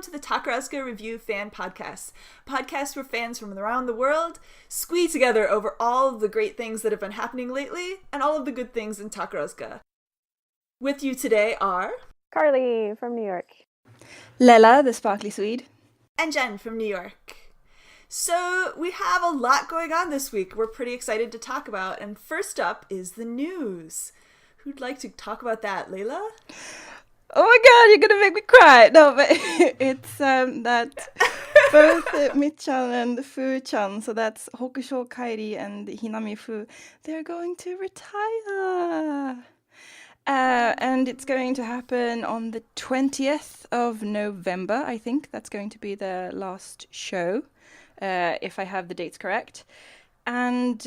to the Takarazuka Revue fan podcast, a podcast where fans from around the world squeeze together over all of the great things that have been happening lately and all of the good things in Takarazuka. With you today are Carly from New York, Lella, the sparkly Swede, and Jen from New York. So we have a lot going on this week we're pretty excited to talk about, and first up is the news. Who'd like to talk about that, Layla? Oh my god, you're gonna make me cry! No, but it's that both Michan and Fu-chan, so that's Hokusho Kairi and Hinami Fu, they're going to retire! And it's going to happen on the 20th of November, I think. That's going to be the last show, if I have the dates correct. And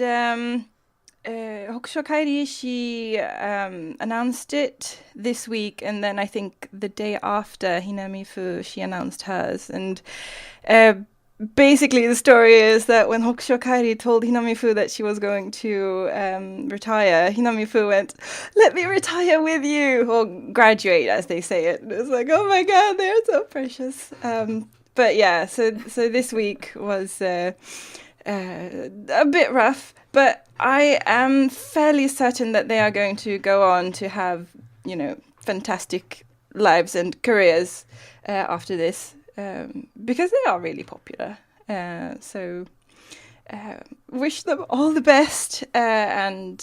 Hokusho Kairi, she announced it this week, and then I think the day after, Hinami Fu, she announced hers. And basically the story is that when Hokusho Kairi told Hinami Fu that she was going to retire, Hinami Fu went, "Let me retire with you," or graduate, as they say it. It was like, oh my god, they're so precious. But yeah, so this week was a bit rough, but I am fairly certain that they are going to go on to have, fantastic lives and careers after this, because they are really popular. So wish them all the best, and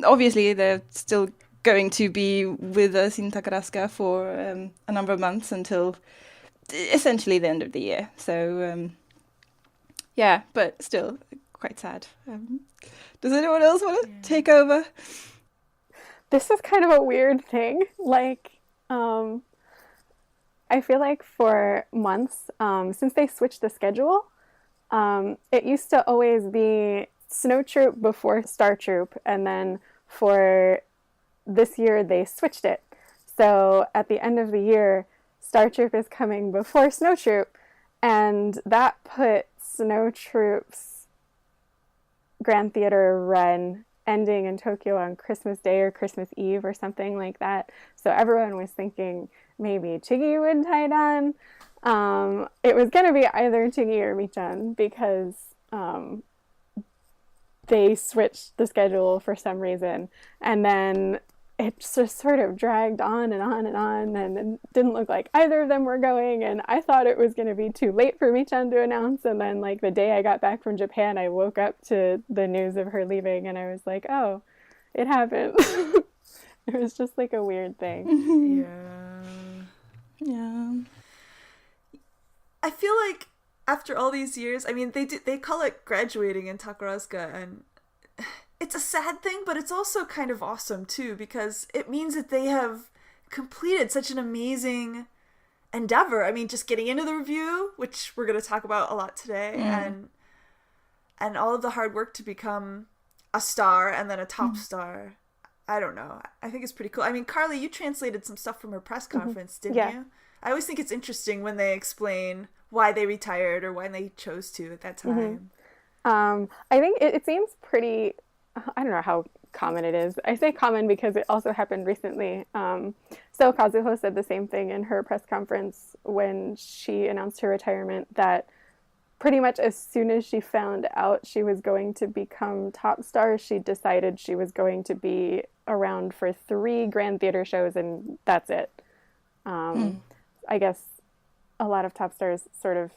obviously they're still going to be with us in Takarazuka for a number of months until essentially the end of the year. So yeah, but still quite sad. Does anyone else want to take over? This is kind of a weird thing. I feel like for months, since they switched the schedule, it used to always be Snow Troop before Star Troop, and then for this year they switched it. So at the end of the year, Star Troop is coming before Snow Troop, and that put Snow Troop's Grand Theater run ending in Tokyo on Christmas Day or Christmas Eve or something like that. So everyone was thinking maybe Chigi would tie on. It was going to be either Chigi or Michan because they switched the schedule for some reason. And then it just sort of dragged on and on and on, and it didn't look like either of them were going, and I thought it was going to be too late for Michan to announce, and then the day I got back from Japan, I woke up to the news of her leaving, and I was like, oh, it happened. It was just a weird thing. Yeah. I feel like after all these years, I mean, they call it graduating in Takarazuka, and it's a sad thing, but it's also kind of awesome too, because it means that they have completed such an amazing endeavor. I mean, just getting into the review, which we're going to talk about a lot today, and all of the hard work to become a star and then a top star. I don't know. I think it's pretty cool. I mean, Carly, you translated some stuff from her press conference, didn't you? I always think it's interesting when they explain why they retired or why they chose to at that time. I think it seems pretty... I don't know how common it is. I say common because it also happened recently. So Kazuho said the same thing in her press conference when she announced her retirement, that pretty much as soon as she found out she was going to become top star, she decided she was going to be around for 3 Grand Theater shows, and that's it. I guess a lot of top stars sort of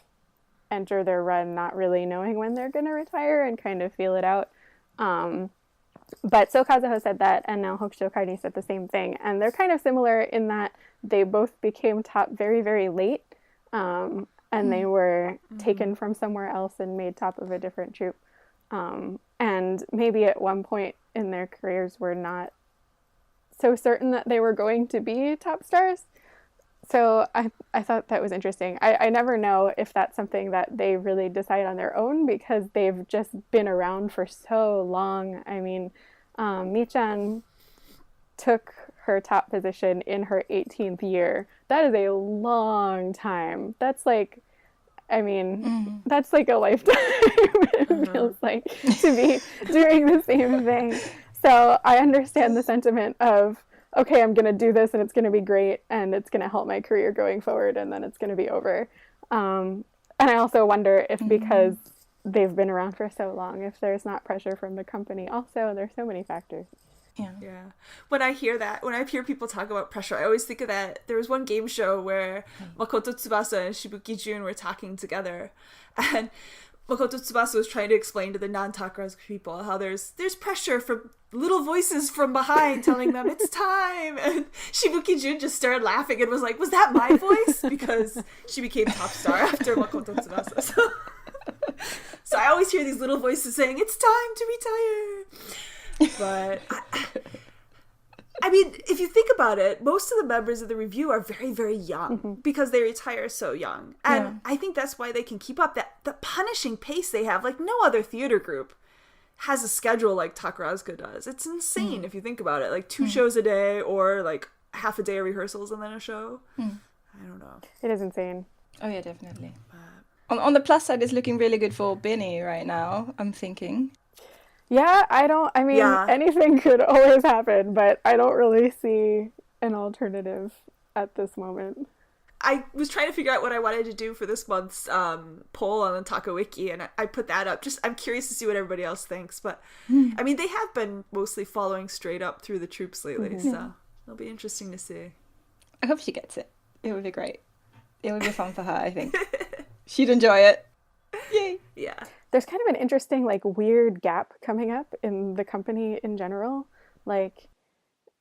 enter their run not really knowing when they're going to retire and kind of feel it out. But So Kazuho said that, and now Hokusho Kairi said the same thing, and they're kind of similar in that they both became top very, very late, and they were taken from somewhere else and made top of a different troupe, and maybe at one point in their careers were not so certain that they were going to be top stars. So I thought that was interesting. I never know if that's something that they really decide on their own, because they've just been around for so long. I mean, Michan took her top position in her 18th year. That is a long time. That's that's a lifetime, it feels like, to be doing the same thing. So I understand the sentiment of, okay, I'm going to do this and it's going to be great and it's going to help my career going forward and then it's going to be over. And I also wonder if because they've been around for so long, if there's not pressure from the company. Also, there's so many factors. Yeah. When I hear people talk about pressure, I always think of that. There was one game show where Makoto Tsubasa and Shibuki Jun were talking together, and Makoto Tsubasa was trying to explain to the non-Takarazuka people how there's pressure from little voices from behind telling them it's time, and Shibuki Jun just started laughing and was like, was that my voice? Because she became top star after Makoto Tsubasa. So I always hear these little voices saying, it's time to retire. But I mean, if you think about it, most of the members of the Revue are very, very young because they retire so young. And I think that's why they can keep up the punishing pace they have. Like, no other theater group has a schedule like Takarazuka does. It's insane if you think about it. Like 2 shows a day or like half a day of rehearsals and then a show. I don't know. It is insane. Oh, yeah, definitely. On the plus side, it's looking really good for Benny right now, I'm thinking. Yeah, anything could always happen, but I don't really see an alternative at this moment. I was trying to figure out what I wanted to do for this month's poll on the Taka Wiki, and I put that up. I'm curious to see what everybody else thinks, but I mean, they have been mostly following straight up through the troops lately, so it'll be interesting to see. I hope she gets it. It would be great. It would be fun for her, I think. She'd enjoy it. Yay! Yeah. There's kind of an interesting, like, weird gap coming up in the company in general. Like,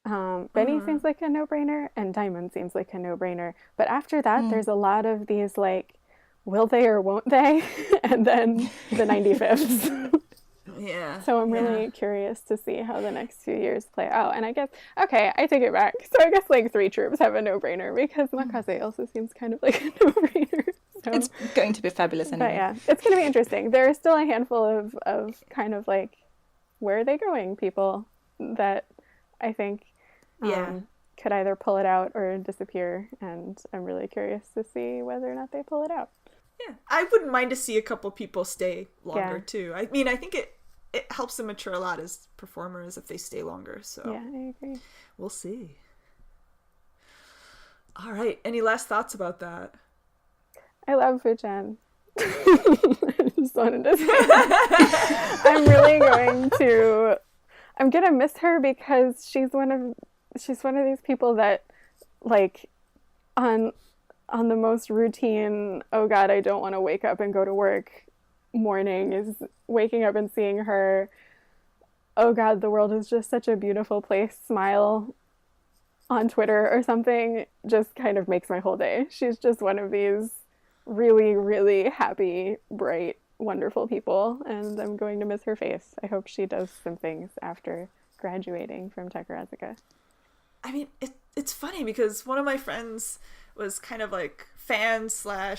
Benny seems like a no-brainer, and Diamond seems like a no-brainer. But after that, there's a lot of these, like, will they or won't they? And then the 95ths. Yeah. So I'm really curious to see how the next few years play out. And I guess, okay, I take it back. So I guess, like, 3 troops have a no-brainer, because Makaze also seems kind of like a no-brainer. So, it's going to be fabulous anyway. But yeah, it's going to be interesting. There are still a handful of kind of like, where are they going people that I think could either pull it out or disappear. And I'm really curious to see whether or not they pull it out. Yeah, I wouldn't mind to see a couple people stay longer too. I mean, I think it helps them mature a lot as performers if they stay longer. So yeah, I agree. We'll see. All right, any last thoughts about that? I love Fu-chan. I just wanted to say that. I'm gonna miss her because she's one of these people that, like, on the most routine, oh god, I don't want to wake up and go to work morning, is waking up and seeing her, oh god, the world is just such a beautiful place, smile on Twitter or something, just kind of makes my whole day. She's just one of these really, really happy, bright, wonderful people, and I'm going to miss her face. I hope she does some things after graduating from Takarazuka. I mean, it's funny because one of my friends was kind of like fan / I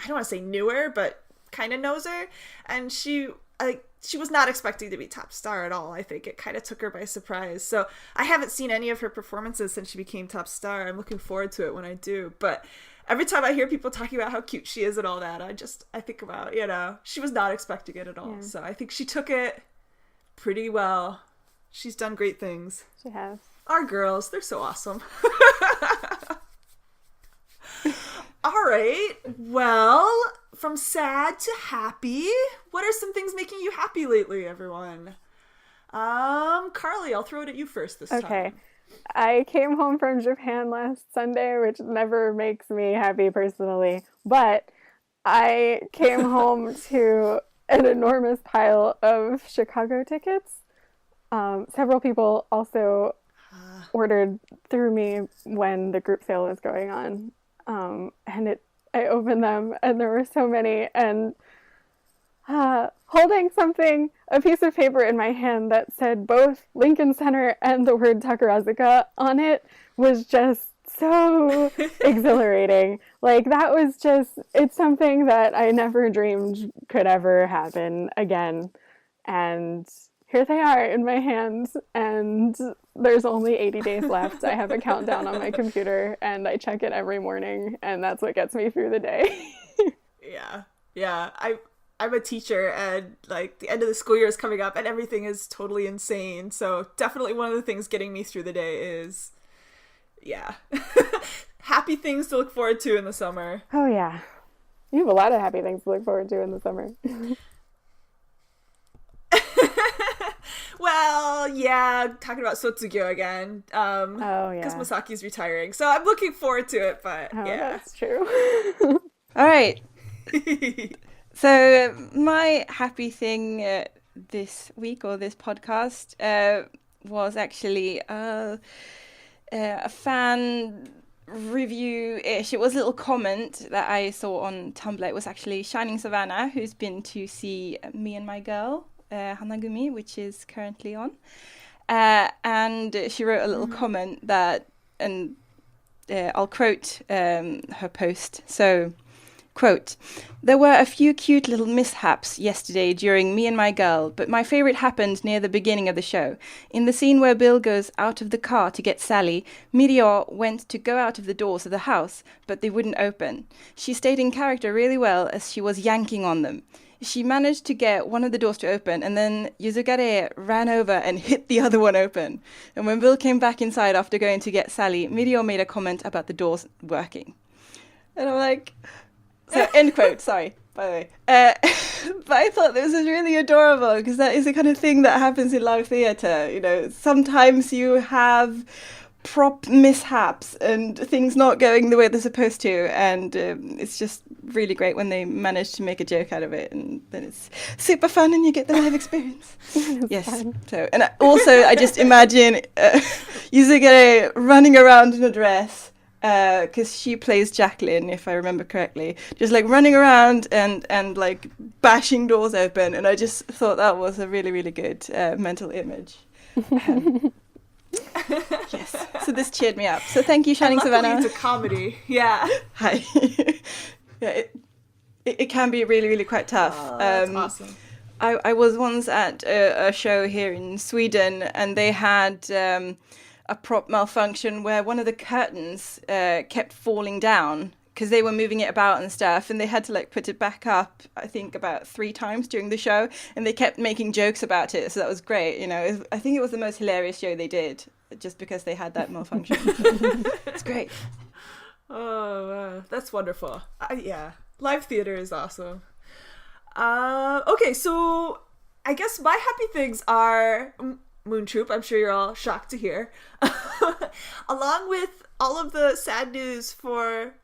don't want to say newer, but kind of knows her, and she was not expecting to be top star at all. I think it kind of took her by surprise. So I haven't seen any of her performances since she became top star. I'm looking forward to it when I do, but every time I hear people talking about how cute she is and all that, I think about, she was not expecting it at all. Yeah. So I think she took it pretty well. She's done great things. She has. Our girls, they're so awesome. All right. Well, from sad to happy, what are some things making you happy lately, everyone? Carly, I'll throw it at you first this time. Okay. I came home from Japan last Sunday, which never makes me happy personally, but I came home to an enormous pile of Chicago tickets. Several people also ordered through me when the group sale was going on. And I opened them and there were so many, and holding a piece of paper in my hand that said both Lincoln Center and the word Takarazuka on it was just so exhilarating. Like, that was it's something that I never dreamed could ever happen again. And here they are in my hands, and there's only 80 days left. I have a countdown on my computer, and I check it every morning, and that's what gets me through the day. Yeah. I I'm a teacher and like the end of the school year is coming up and everything is totally insane. So definitely one of the things getting me through the day is, yeah, happy things to look forward to in the summer. Oh, yeah. You have a lot of happy things to look forward to in the summer. Well, yeah, talking about Sotsugyo again. Oh, yeah. Because Masaki's retiring. So I'm looking forward to it, but yeah. That's true. All right. So my happy thing this week or this podcast was actually a fan review-ish. It was a little comment that I saw on Tumblr. It was actually Shining Savannah, who's been to see Me and My Girl, Hanagumi, which is currently on. And she wrote a little comment that, and I'll quote her post. So, quote, "There were a few cute little mishaps yesterday during Me and My Girl, but my favorite happened near the beginning of the show. In the scene where Bill goes out of the car to get Sally, Meteor went to go out of the doors of the house, but they wouldn't open. She stayed in character really well as she was yanking on them. She managed to get one of the doors to open, and then Yuzugare ran over and hit the other one open. And when Bill came back inside after going to get Sally, Meteor made a comment about the doors working." And I'm like... So, end quote, sorry, by the way. But I thought this was really adorable because that is the kind of thing that happens in live theatre. You know, sometimes you have prop mishaps and things not going the way they're supposed to, and it's just really great when they manage to make a joke out of it, and then it's super fun and you get the live experience. Yes. Fun. So, and I just imagine Yuzugare running around in a dress, because she plays Jacqueline, if I remember correctly, just like running around and like bashing doors open, and I just thought that was a really, really good mental image. Yes, so this cheered me up. So thank you, Shining Savannah. It's a comedy, yeah. Hi. Yeah, it can be really, really quite tough. That's awesome. I was once at a show here in Sweden, and they had a prop malfunction where one of the curtains kept falling down because they were moving it about and stuff, and they had to like put it back up, I think about 3 times during the show, and they kept making jokes about it, so that was great. You know, I think it was the most hilarious show they did just because they had that malfunction. It's great. Oh, that's wonderful. Yeah, live theater is awesome. Okay, so I guess my happy things are Moon Troop. I'm sure you're all shocked to hear. Along with all of the sad news for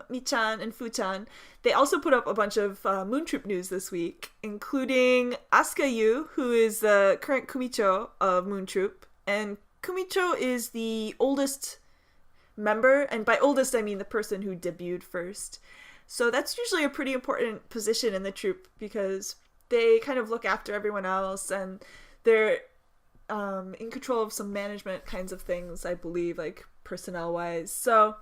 Mi-chan and Fu-chan, they also put up a bunch of Moon Troop news this week, including Asuka Yu, who is the current Kumicho of Moon Troop. And Kumicho is the oldest member, and by oldest I mean the person who debuted first. So that's usually a pretty important position in the troupe because they kind of look after everyone else, and they're in control of some management kinds of things, I believe, like personnel-wise. So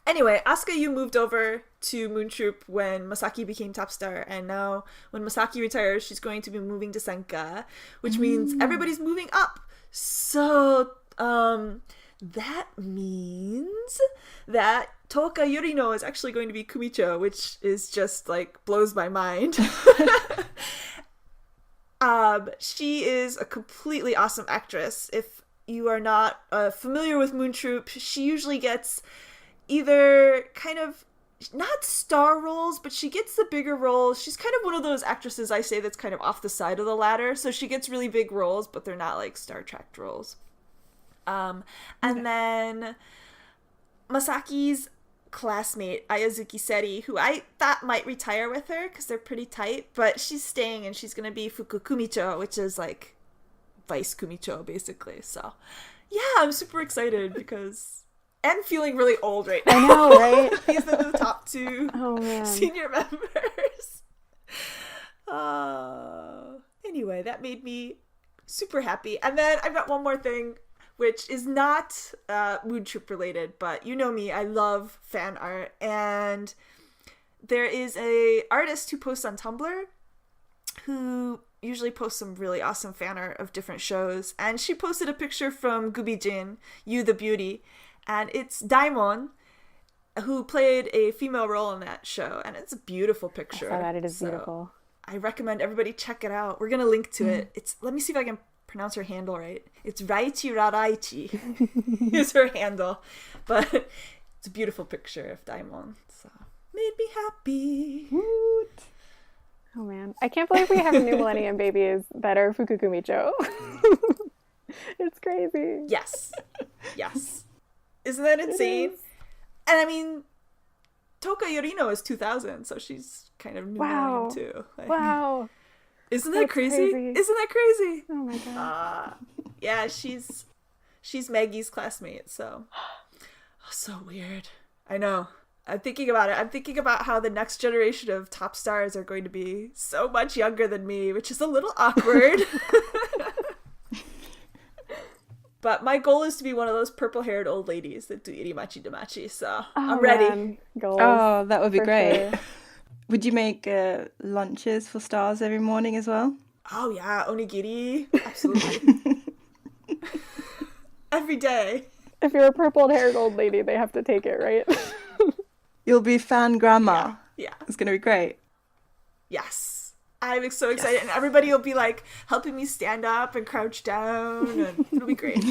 anyway, Asuka Yu moved over to Moon Troop when Masaki became top star, and now when Masaki retires, she's going to be moving to Senka, which means everybody's moving up. So that means that Toka Yurino is actually going to be Kumicho, which is just like blows my mind. She is a completely awesome actress. If you are not familiar with Moon Troop, she usually gets either kind of not star roles, but she gets the bigger roles. She's kind of one of those actresses I say that's kind of off the side of the ladder. So she gets really big roles, but they're not like Star Trek roles. And then Masaki's classmate, Ayazuki Seri, who I thought might retire with her because they're pretty tight, but she's staying and she's going to be Fuku Kumicho, which is like Vice Kumicho, basically. So, yeah, I'm super excited because... and feeling really old right now. I know, right? These are the top 2 man. senior members. Anyway, that made me super happy. And then I've got one more thing, which is not Moon Troop related, but you know me, I love fan art, and there is a artist who posts on Tumblr who usually posts some really awesome fan art of different shows, and she posted a picture from Gubijin, You the Beauty, and it's Daimon, who played a female role in that show, and it's a beautiful picture. I saw that, it is beautiful. I recommend everybody check it out. We're gonna link to it. Let me see if I can pronounce her handle right. It's Raichi Raraichi is her handle, but it's a beautiful picture of Daimon. So made me happy. Woot. Oh man, I can't believe we have new Millennium babies that are Fukukumicho. It's crazy. Yes. Isn't that insane? And I mean, Toka Yorino is 2000, so she's kind of new Millennium too. Like, wow. Isn't that crazy? Isn't that crazy? Oh my god. Yeah, she's Maggie's classmate, so so weird. I know. I'm thinking about it. I'm thinking about how the next generation of top stars are going to be so much younger than me, which is a little awkward. But my goal is to be one of those purple-haired old ladies that do irimachi damachi, so I'm ready. Man. Goals, Oh, that would be great. sure. Would you make lunches for stars every morning as well? Oh yeah, onigiri. Absolutely. Every day. If you're a purple-haired old lady, they have to take it, right? You'll be fan grandma. Yeah. It's going to be great. Yes. I'm so excited. And everybody will be like helping me stand up and crouch down. And it'll be great.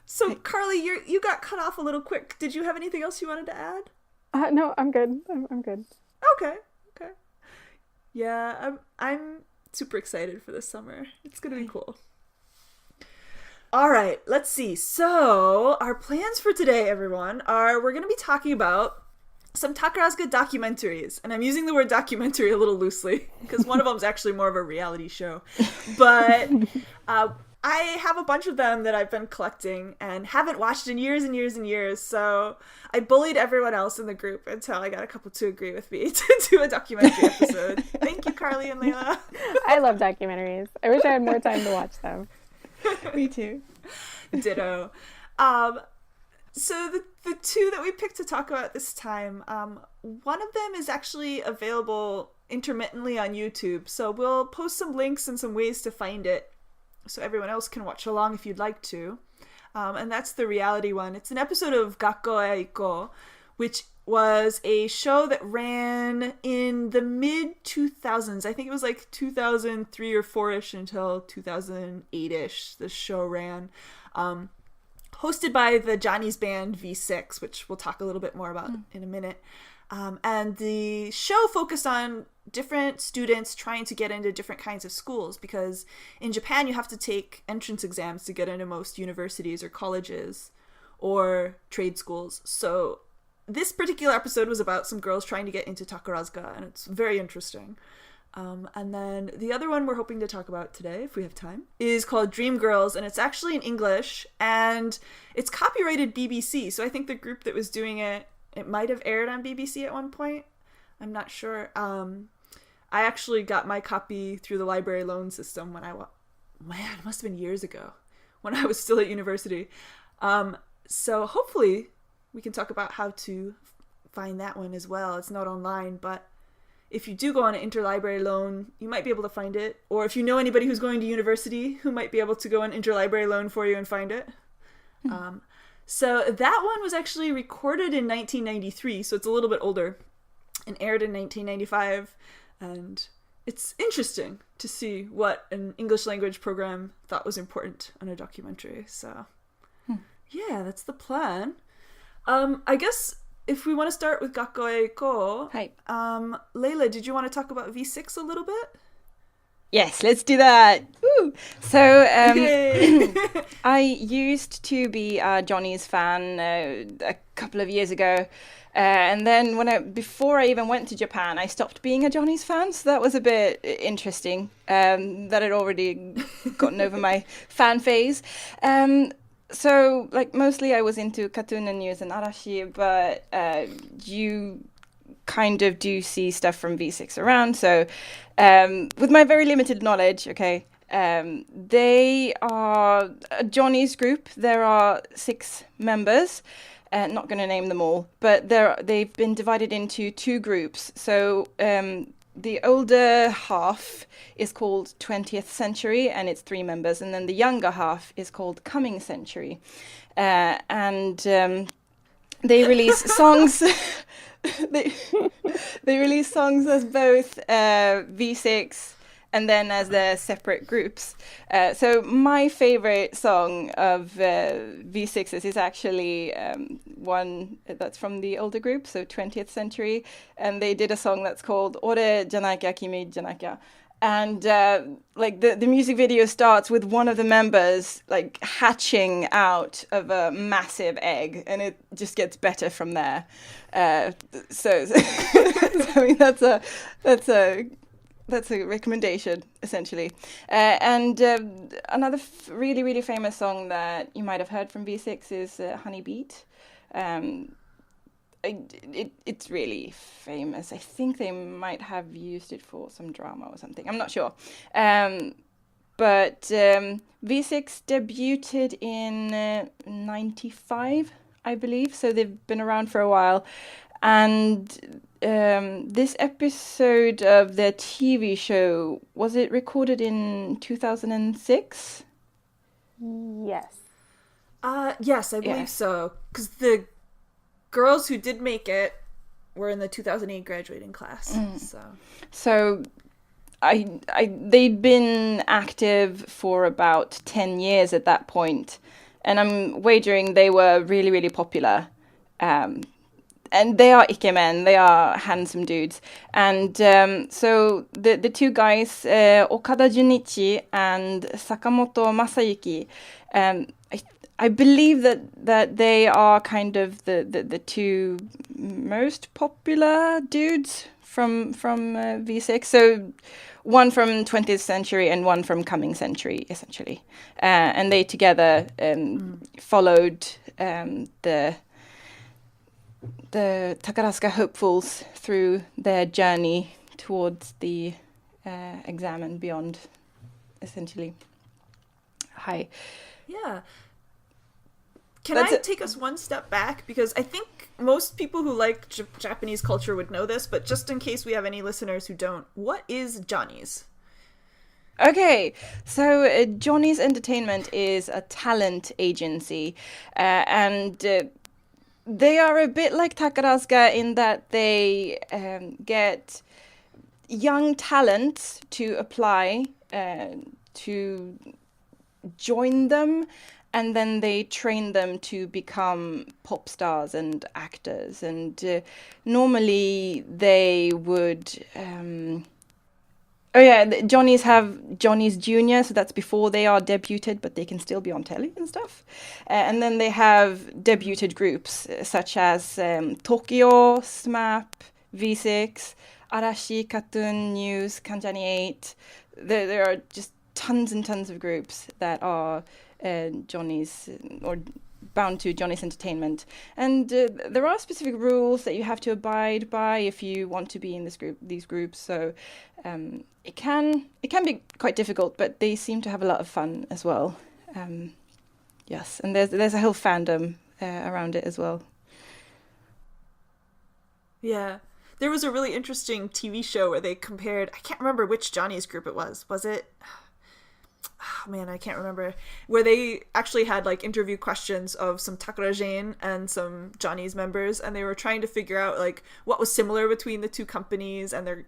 So, Carly, you got cut off a little quick. Did you have anything else you wanted to add? No, I'm good. I'm good. Okay. Yeah, I'm super excited for this summer. It's gonna be cool. All right, let's see. So our plans for today, everyone, are we're gonna be talking about some Takarazuka documentaries, and I'm using the word documentary a little loosely because one of them is actually more of a reality show, but I have a bunch of them that I've been collecting and haven't watched in years and years and years, so I bullied everyone else in the group until I got a couple to agree with me to do a documentary episode. Thank you, Carly and Layla. I love documentaries. I wish I had more time to watch them. Me too. Ditto. So the two that we picked to talk about this time, one of them is actually available intermittently on YouTube, so we'll post some links and some ways to find it so everyone else can watch along if you'd like to. And that's the reality one. It's an episode of Gakkouへ行こう, which was a show that ran in the mid-2000s. I think it was like 2003 or 4-ish until 2008-ish, the show ran. Hosted by the Johnny's band V6, which we'll talk a little bit more about in a minute. And the show focused on different students trying to get into different kinds of schools, because in Japan you have to take entrance exams to get into most universities or colleges or trade schools. So this particular episode was about some girls trying to get into Takarazuka, and it's very interesting. And then the other one we're hoping to talk about today, if we have time, is called Dream Girls, and it's actually in English, and it's copyrighted BBC, so I think the group that was doing it might have aired on BBC at one point. I'm not sure. I actually got my copy through the library loan system when man, it must have been years ago, when I was still at university. So hopefully we can talk about how to find that one as well. It's not online, but if you do go on an interlibrary loan, you might be able to find it. Or if you know anybody who's going to university who might be able to go on interlibrary loan for you and find it. So that one was actually recorded in 1993, so it's a little bit older, and aired in 1995. And it's interesting to see what an English language program thought was important on a documentary. So yeah, that's the plan. I guess if we want to start with Gakkouへ行こう, Hi. Layla, did you want to talk about V6 a little bit? Yes, let's do that. Woo! So Yay! I used to be a Johnny's fan a couple of years ago. And then before I even went to Japan, I stopped being a Johnny's fan. So that was a bit interesting, that I'd already gotten over my fan phase. So like mostly I was into Cartoon and News and Arashi, but you kind of do see stuff from V6 around. So with my very limited knowledge, they are a Johnny's group. There are 6 members. Not going to name them all, but they've been divided into 2 groups. So the older half is called 20th Century, and it's 3 members, and then the younger half is called Coming Century. And they release songs. they release songs as both V6 and then as their separate groups. So my favorite song of V6's is actually one that's from the older group, so 20th century, and they did a song that's called Ore Janakya Kimi Janakya. And like the music video starts with one of the members like hatching out of a massive egg, and it just gets better from there. So I mean that's a recommendation essentially. And another really really famous song that you might have heard from V6 is Honey Beat. It's really famous. I think they might have used it for some drama or something. I'm not sure. But V6 debuted in 95, I believe. So they've been around for a while. And this episode of their TV show, was it recorded in 2006? Yes. Yes, I believe so. Because the girls who did make it were in the 2008 graduating class. So they'd been active for about 10 years at that point, and I'm wagering they were really really popular. And they are ikemen, they are handsome dudes. And so the two guys, Okada Junichi and Sakamoto Masayuki, I believe that they are kind of the two most popular dudes from V6. So one from 20th century and one from coming century, essentially. And they together followed the Takarazuka hopefuls through their journey towards the exam and beyond, essentially. Hi. Yeah. Can I take us one step back? Because I think most people who like Japanese culture would know this, but just in case we have any listeners who don't, what is Johnny's? Okay, so Johnny's Entertainment is a talent agency, and they are a bit like Takarazuka in that they get young talents to apply to join them, and then they train them to become pop stars and actors. And normally they would... Johnny's have Johnny's Junior, so that's before they are debuted, but they can still be on telly and stuff. And then they have debuted groups such as Tokyo, SMAP, V6, Arashi, Cartoon News, Kanjani 8. There are just tons and tons of groups that are Johnny's or bound to Johnny's Entertainment, and there are specific rules that you have to abide by if you want to be in these groups. So it can be quite difficult, but they seem to have a lot of fun as well. Yes, and there's a whole fandom around it as well. Yeah. There was a really interesting TV show where they compared, I can't remember which Johnny's group it was. Was it? Oh man, I can't remember. Where they actually had like interview questions of some Takarazuka and some Johnny's members, and they were trying to figure out like what was similar between the two companies and their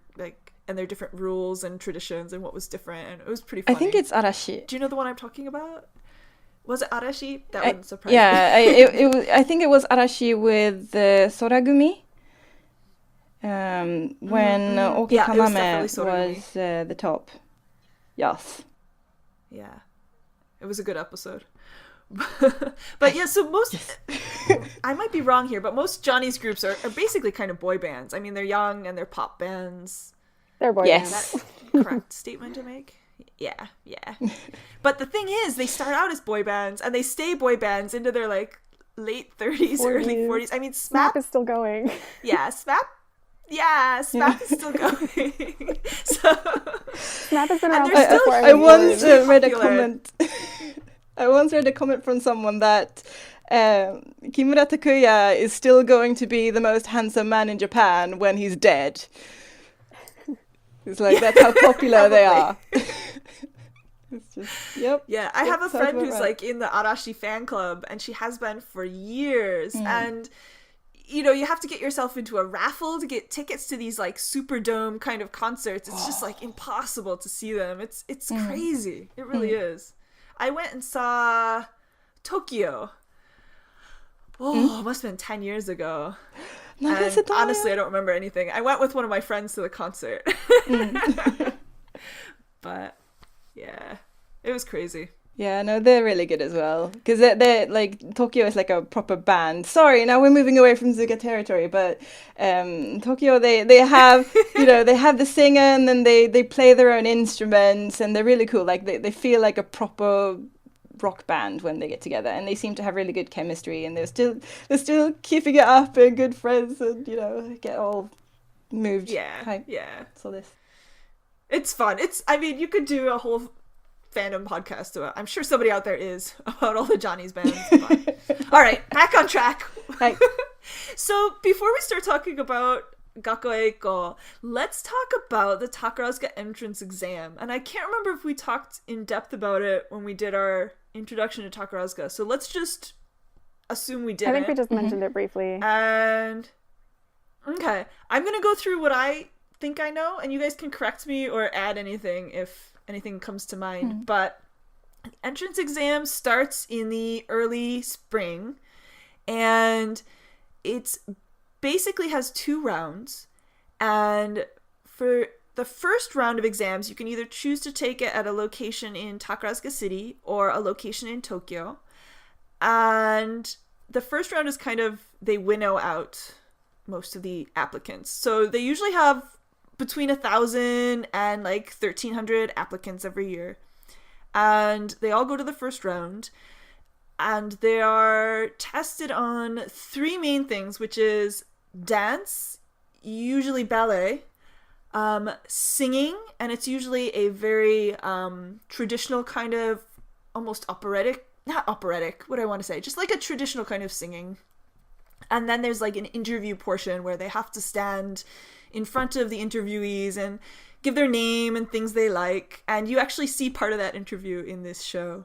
different rules and traditions and what was different, and it was pretty funny. I think it's Arashi. Do you know the one I'm talking about? Was it Arashi? That wouldn't surprise me. I think it was Arashi with Soragumi. When Oki Kaname was the top. Yes. Yeah. It was a good episode. But yeah, so most... I might be wrong here, but most Johnny's groups are basically kind of boy bands. I mean, they're young and they're pop bands. They're boy bands. Is that a correct statement to make? Yeah. But the thing is, they start out as boy bands and they stay boy bands into their like late 30s, early 40s. I mean, SMAP is still going. Yeah, SMAP. Yeah, SMAP is still going. So SMAP has been around. I once read a comment. I once read a comment from someone that Kimura Takuya is still going to be the most handsome man in Japan when he's dead. It's like that's how popular they are. It's just, yep. Yeah, I have a friend who's like in the Arashi fan club, and she has been for years, and you know, you have to get yourself into a raffle to get tickets to these like Superdome kind of concerts. It's just like impossible to see them. It's crazy. It really is. I went and saw Tokyo. Oh, it must have been 10 years ago. And honestly, I don't remember anything. I went with one of my friends to the concert. But yeah, it was crazy. Yeah, no, they're really good as well. Because they're like, Tokyo is like a proper band. Sorry, now we're moving away from Zuga territory, but Tokyo, they have, you know, they have the singer and then they play their own instruments and they're really cool. Like they feel like a proper rock band when they get together, and they seem to have really good chemistry, and they're still keeping it up and good friends, and you know, get all moved. Yeah. So this, it's fun. I mean, you could do a whole fandom podcast to it. I'm sure somebody out there is about all the Johnny's bands. All right, back on track. Hi. So before we start talking about Gakkouへ行こう, let's talk about the Takarazuka entrance exam. And I can't remember if we talked in depth about it when we did our introduction to Takarazuka. So let's just assume we didn't. I think we just mentioned it briefly. And okay, I'm gonna go through what I think I know, and you guys can correct me or add anything if anything comes to mind. But entrance exam starts in the early spring, and it's basically has 2 rounds. And for the first round of exams, you can either choose to take it at a location in Takarazuka City or a location in Tokyo. And the first round is kind of, they winnow out most of the applicants. So they usually have between 1,000 and like 1,300 applicants every year. And they all go to the first round. And they are tested on 3 main things, which is dance, usually ballet, singing, and it's usually a very traditional kind of almost operatic, not operatic, what do I want to say, just like a traditional kind of singing. And then there's like an interview portion where they have to stand in front of the interviewees and give their name and things they like, and you actually see part of that interview in this show.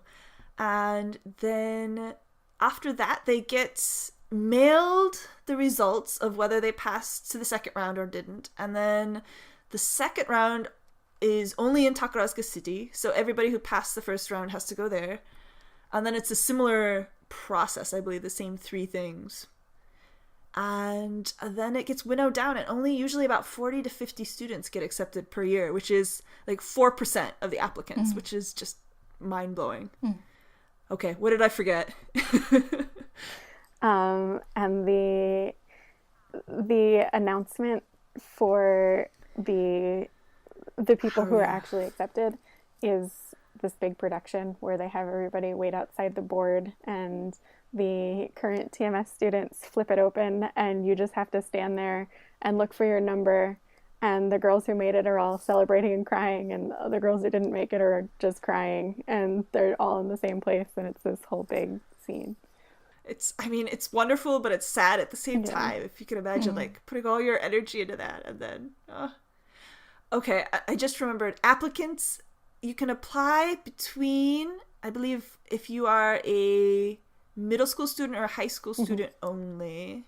And then after that, they get mailed the results of whether they passed to the second round or didn't. And then the second round is only in Takarazuka City, so everybody who passed the first round has to go there. And then it's a similar process, I believe, the same 3 things. And then it gets winnowed down, and only usually about 40 to 50 students get accepted per year, which is like 4% of the applicants, which is just mind-blowing. Okay, what did I forget? And the announcement for the people who are actually accepted is this big production where they have everybody wait outside the board, and the current TMS students flip it open, and you just have to stand there and look for your number. And the girls who made it are all celebrating and crying, and the girls who didn't make it are just crying, and they're all in the same place, and it's this whole big scene. It's wonderful, but it's sad at the same time. If you can imagine, like, putting all your energy into that, and then... Okay, I just remembered. Applicants, you can apply between, I believe, if you are a middle school student or a high school student only.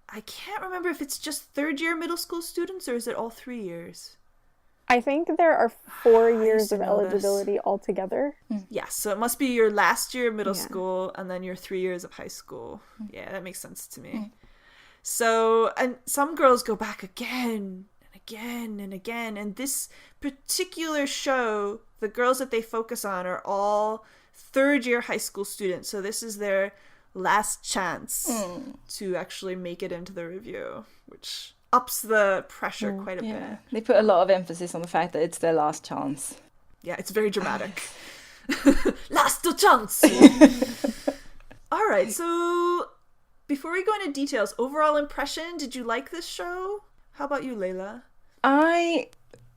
I can't remember if it's just 3rd-year middle school students, or is it all 3 years? I think there are 4 years of eligibility altogether. Yes, so it must be your last year of middle school and then your 3 years of high school. Yeah, that makes sense to me. So, and some girls go back again and again and again. And this particular show, the girls that they focus on are all 3rd-year high school students. So this is their last chance to actually make it into the review, which ups the pressure quite a bit. They put a lot of emphasis on the fact that it's their last chance. Yeah, it's very dramatic. Last chance! All right, so before we go into details, overall impression, did you like this show? How about you, Layla? I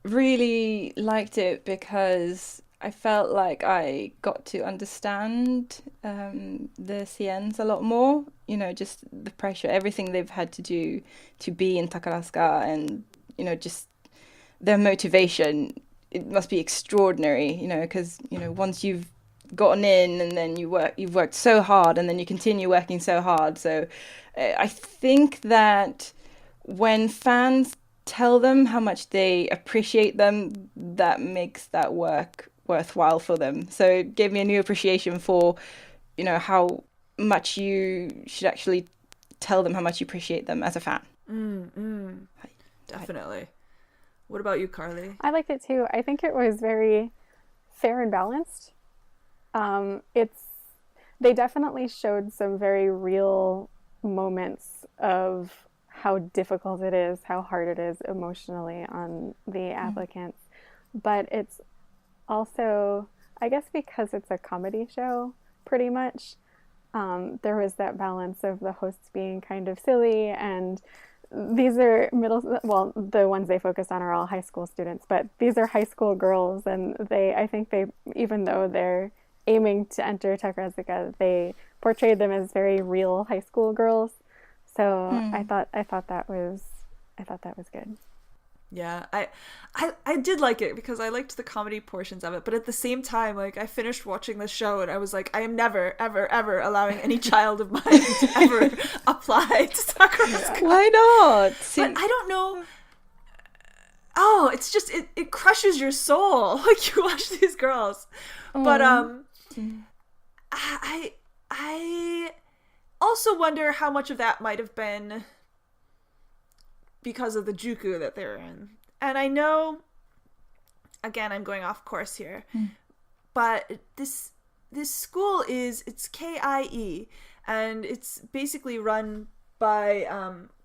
really liked it because I felt like I got to understand the CNs a lot more. You know, just the pressure, everything they've had to do to be in Takarazuka, and, you know, just their motivation. It must be extraordinary, you know, because, you know, once you've gotten in, and then you've worked so hard, and then you continue working so hard. So I think that when fans tell them how much they appreciate them, that makes that work worthwhile for them. So it gave me a new appreciation for, how much you should actually tell them how much you appreciate them as a fan. Definitely. What about you, Carly? I liked it too. I think it was very fair and balanced. They definitely showed some very real moments of how difficult it is, how hard it is emotionally on the applicants. But it's also, I guess because it's a comedy show, pretty much, there was that balance of the hosts being kind of silly, and these are the ones they focus on are all high school students, but these are high school girls, and I think they, even though they're aiming to enter Takarazuka, they portrayed them as very real high school girls. So I thought that was good. Yeah, I did like it because I liked the comedy portions of it, but at the same time, like, I finished watching the show and I was like, I am never, ever, ever allowing any child of mine to ever apply to Takarazuka. Why not? But I don't know. Oh, it's just it crushes your soul. Like, you watch these girls, but I also wonder how much of that might have been because of the juku that they're in. And I know, again, I'm going off course here, but this school it's KIE, and it's basically run by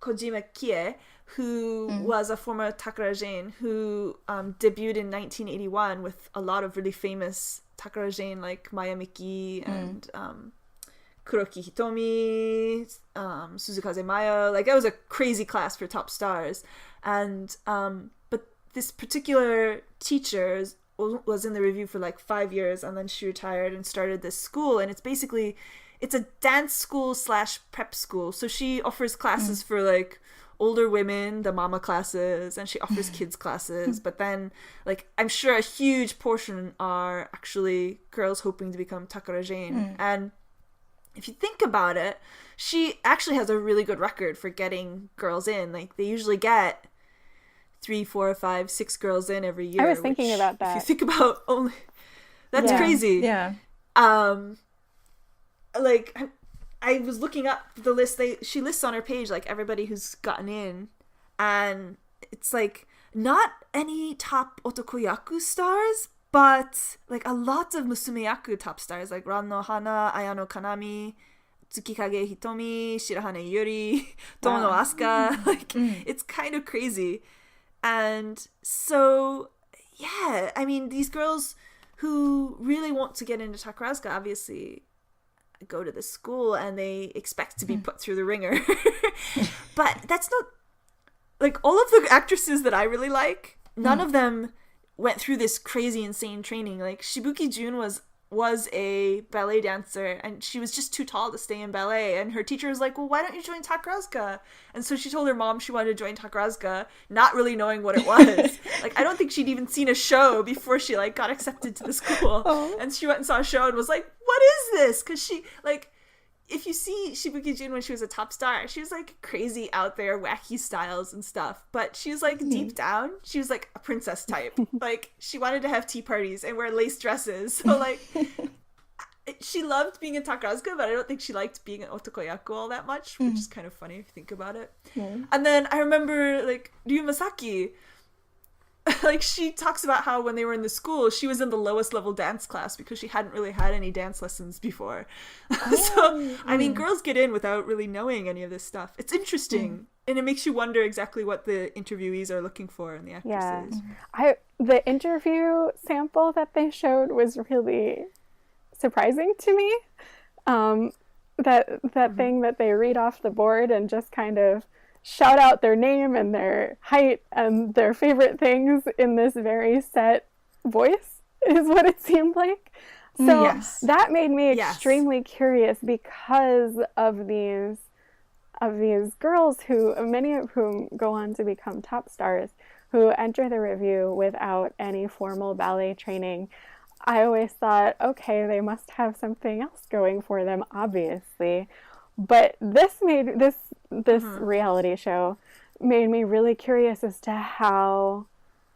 Kojima Kie, who was a former Takarajin who debuted in 1981 with a lot of really famous Takarajin like Maya Miki and Kuroki Hitomi, Suzukaze Maya. Like, that was a crazy class for top stars. And but this particular teacher was in the Revue for like 5 years, and then she retired and started this school. And it's a dance school / prep school. So she offers classes for like older women, the mama classes, and she offers kids classes. But then, like, I'm sure a huge portion are actually girls hoping to become Takarajin. And if you think about it, she actually has a really good record for getting girls in. Like, they usually get 3, 4, 5, 6 girls in every year. I was thinking about that. If you think about only, that's crazy. Yeah. Like, I was looking up the list. She lists on her page like everybody who's gotten in, and it's like not any top otokoyaku stars, but like a lot of musumeyaku top stars like Ran no Hana, Ayano Kanami, Tsukikage Hitomi, Shirahane Yuri, Tomono Asuka. Like, it's kind of crazy. And so, yeah, I mean, these girls who really want to get into Takarazuka obviously go to the school and they expect to be put through the ringer. But that's not, like, all of the actresses that I really like, none of them went through this crazy insane training. Like, Shibuki Jun was a ballet dancer, and she was just too tall to stay in ballet, and her teacher was like, well, why don't you join Takarazuka? And so she told her mom she wanted to join Takarazuka, not really knowing what it was. Like, I don't think she'd even seen a show before she, like, got accepted to the school. And she went and saw a show and was like, what is this? Because she, like, if you see Shibuki Jun when she was a top star, she was like crazy out there, wacky styles and stuff. But she was like, deep down, she was like a princess type. Like, she wanted to have tea parties and wear lace dresses. So, like, she loved being in Takarazuka, but I don't think she liked being an otokoyaku all that much, which is kind of funny if you think about it. And then I remember, like, Ryu Masaki, like, she talks about how when they were in the school, she was in the lowest level dance class because she hadn't really had any dance lessons before. So, I mean, girls get in without really knowing any of this stuff. It's interesting. And it makes you wonder exactly what the interviewees are looking for in the actresses. Yeah. The interview sample that they showed was really surprising to me. That thing that they read off the board and just kind of shout out their name and their height and their favorite things in this very set voice is what it seemed like. So that made me extremely curious because of these girls who, many of whom go on to become top stars, who enter the Revue without any formal ballet training. I always thought, okay, they must have something else going for them, obviously. But this reality show made me really curious as to how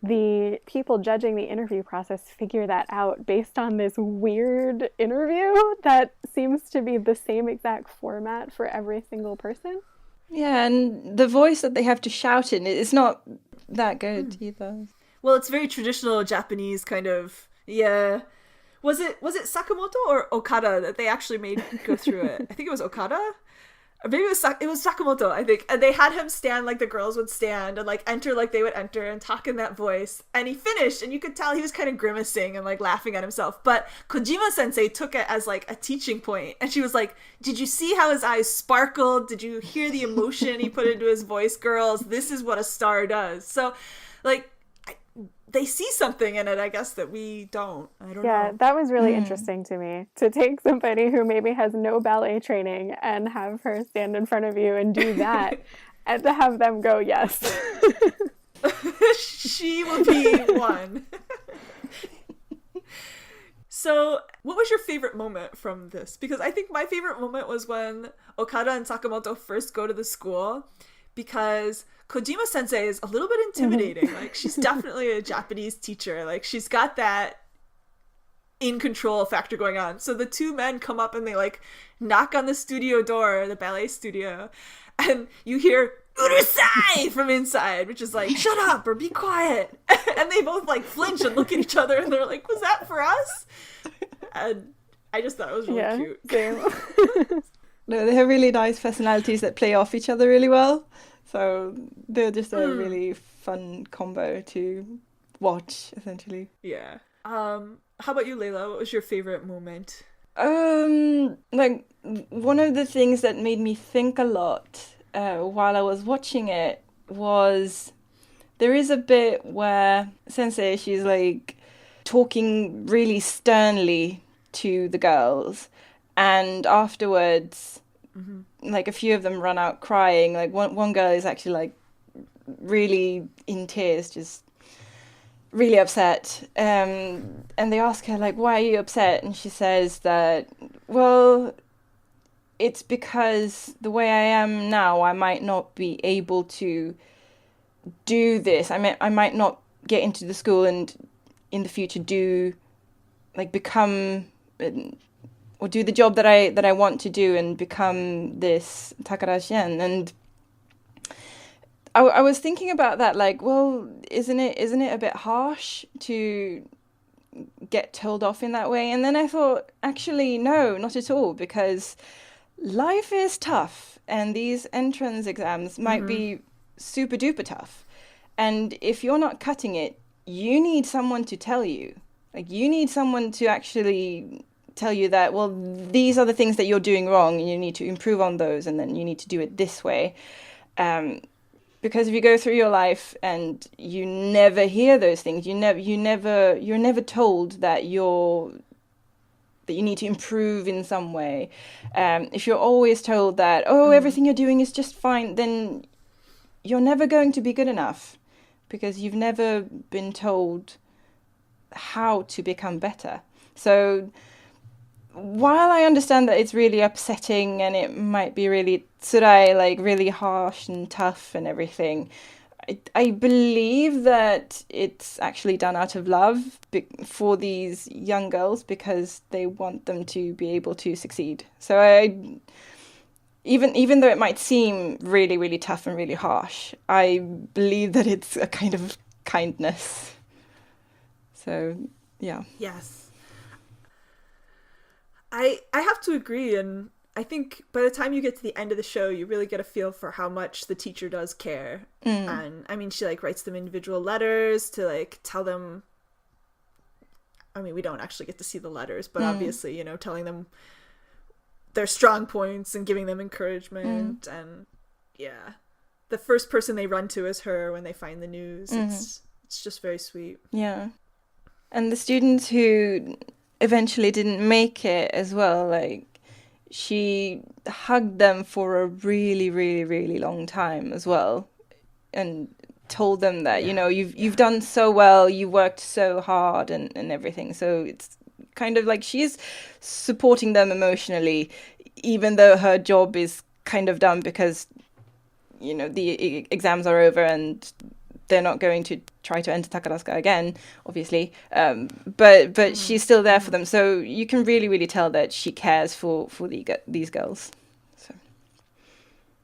the people judging the interview process figure that out based on this weird interview that seems to be the same exact format for every single person. Yeah, and the voice that they have to shout in is not that good either. Well, it's very traditional Japanese kind of, yeah. Was it Sakamoto or Okada that they actually made go through it? I think it was Okada. Or maybe it was Sakamoto, I think. And they had him stand like the girls would stand and like enter like they would enter and talk in that voice. And he finished and you could tell he was kind of grimacing and like laughing at himself. But Kojima sensei took it as like a teaching point. And she was like, did you see how his eyes sparkled? Did you hear the emotion he put into his voice, girls? This is what a star does. So like they see something in it, I guess, that we don't. I don't know. Yeah, that was really interesting to me. To take somebody who maybe has no ballet training and have her stand in front of you and do that, and to have them go, yes. She will be one. So, what was your favorite moment from this? Because I think my favorite moment was when Okada and Sakamoto first go to the school, because Kojima sensei is a little bit intimidating. Like, she's definitely a Japanese teacher. Like, she's got that in control factor going on. So the two men come up and they like knock on the studio door, the ballet studio, and you hear "urusai" from inside, which is like, shut up or be quiet. And they both like flinch and look at each other and they're like, was that for us? And I just thought it was really cute. Same. No, they have really nice personalities that play off each other really well. So they're just a really fun combo to watch, essentially. Yeah. How about you, Layla? What was your favorite moment? Like, one of the things that made me think a lot while I was watching it was there is a bit where Sensei, she's like talking really sternly to the girls, and afterwards like a few of them run out crying. Like one girl is actually like really in tears, just really upset, and they ask her like, why are you upset? And she says that, well, it's because the way I am now, I might not be able to do this. I might not get into the school and in the future become or do the job that I want to do and become this Takarajien. And I was thinking about that, like, well, isn't it a bit harsh to get told off in that way? And then I thought, actually, no, not at all, because life is tough and these entrance exams might be super duper tough. And if you're not cutting it, you need someone to tell you. Like, you need someone to actually tell you that, well, these are the things that you're doing wrong and you need to improve on those, and then you need to do it this way. Because if you go through your life and you never hear those things, you're never told that you need to improve in some way. If you're always told that, everything you're doing is just fine, then you're never going to be good enough, because you've never been told how to become better. So while I understand that it's really upsetting and it might be really tsurai, like really harsh and tough and everything, I believe that it's actually done out of love for these young girls, because they want them to be able to succeed. So even though it might seem really, really tough and really harsh, I believe that it's a kind of kindness. So, yeah. Yes. I have to agree, and I think by the time you get to the end of the show, you really get a feel for how much the teacher does care. And I mean, she like writes them individual letters to like tell them, I mean, we don't actually get to see the letters, but obviously, you know, telling them their strong points and giving them encouragement. And yeah, the first person they run to is her when they find the news. It's just very sweet. Yeah. And the students who eventually didn't make it as well, like, she hugged them for a really, really, really long time as well. And told them that, you know, you've done so well, you worked so hard and everything. So it's kind of like she's supporting them emotionally, even though her job is kind of done because, you know, the exams are over and they're not going to try to enter Takarazuka again, obviously. But she's still there for them. So you can really, really tell that she cares for these girls. So.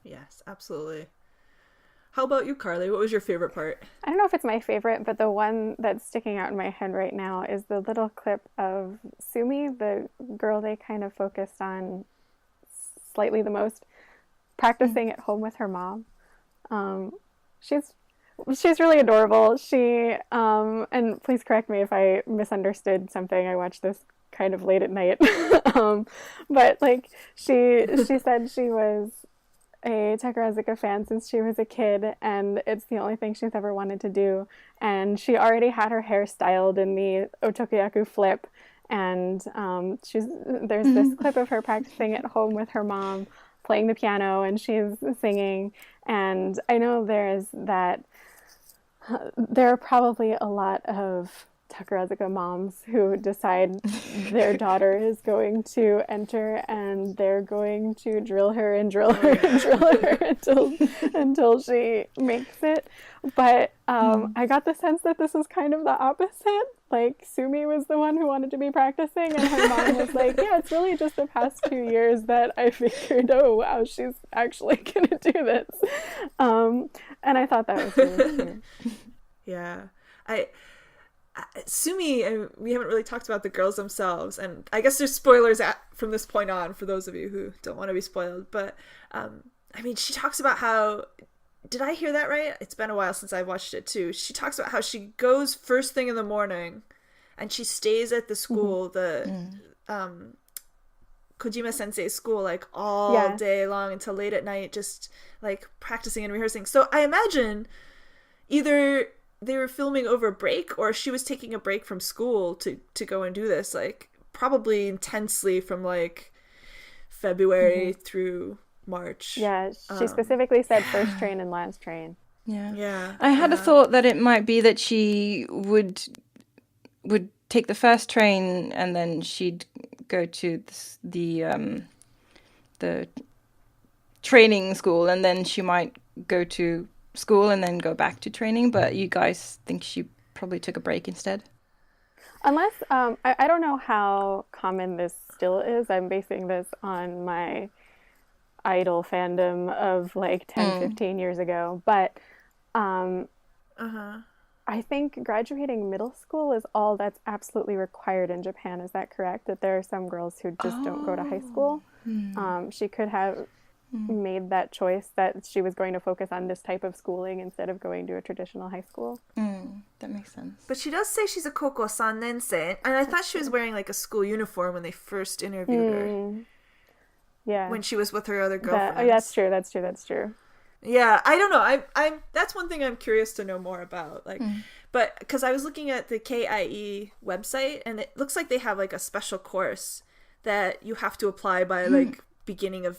Yes, absolutely. How about you, Carly? What was your favorite part? I don't know if it's my favorite, but the one that's sticking out in my head right now is the little clip of Sumi, the girl they kind of focused on slightly the most, practicing at home with her mom. She's really adorable. She and please correct me if I misunderstood something. I watched this kind of late at night. But like she said she was a Takarazuka fan since she was a kid, and it's the only thing she's ever wanted to do. And she already had her hair styled in the otokuyaku flip, and there's this clip of her practicing at home with her mom, playing the piano, and she's singing. And I know there are probably a lot of Takarazuka moms who decide their daughter is going to enter and they're going to drill her and drill her and drill her until she makes it. But I got the sense that this is kind of the opposite. Like, Sumi was the one who wanted to be practicing, and her mom was like, yeah, it's really just the past 2 years that I figured, oh, wow, she's actually going to do this. And I thought that was really cute. Yeah. Sumi, we haven't really talked about the girls themselves, and I guess there's spoilers from this point on for those of you who don't want to be spoiled, but I mean, she talks about how, did I hear that right? It's been a while since I watched it too. She talks about how she goes first thing in the morning and she stays at the school, the Kojima Sensei's school, like all day long until late at night, just like practicing and rehearsing. So I imagine either they were filming over break or she was taking a break from school to go and do this, like probably intensely from like February through March. Yeah, she specifically said first train and last train. Yeah. I had a thought that it might be that she would take the first train and then she'd go to the training school, and then she might go to school and then go back to training, but you guys think she probably took a break instead? Unless, I don't know how common this still is. I'm basing this on my idol fandom of like 10, 15 years ago. But I think graduating middle school is all that's absolutely required in Japan. Is that correct? That there are some girls who just don't go to high school? She could have made that choice that she was going to focus on this type of schooling instead of going to a traditional high school. That makes sense. But she does say she's a Koko Sannensei, and I thought she was wearing like a school uniform when they first interviewed her. Yeah. When she was with her other girlfriends. That's true. Yeah, I don't know. I'm that's one thing I'm curious to know more about. Like, but because I was looking at the KIE website, and it looks like they have like a special course that you have to apply by like beginning of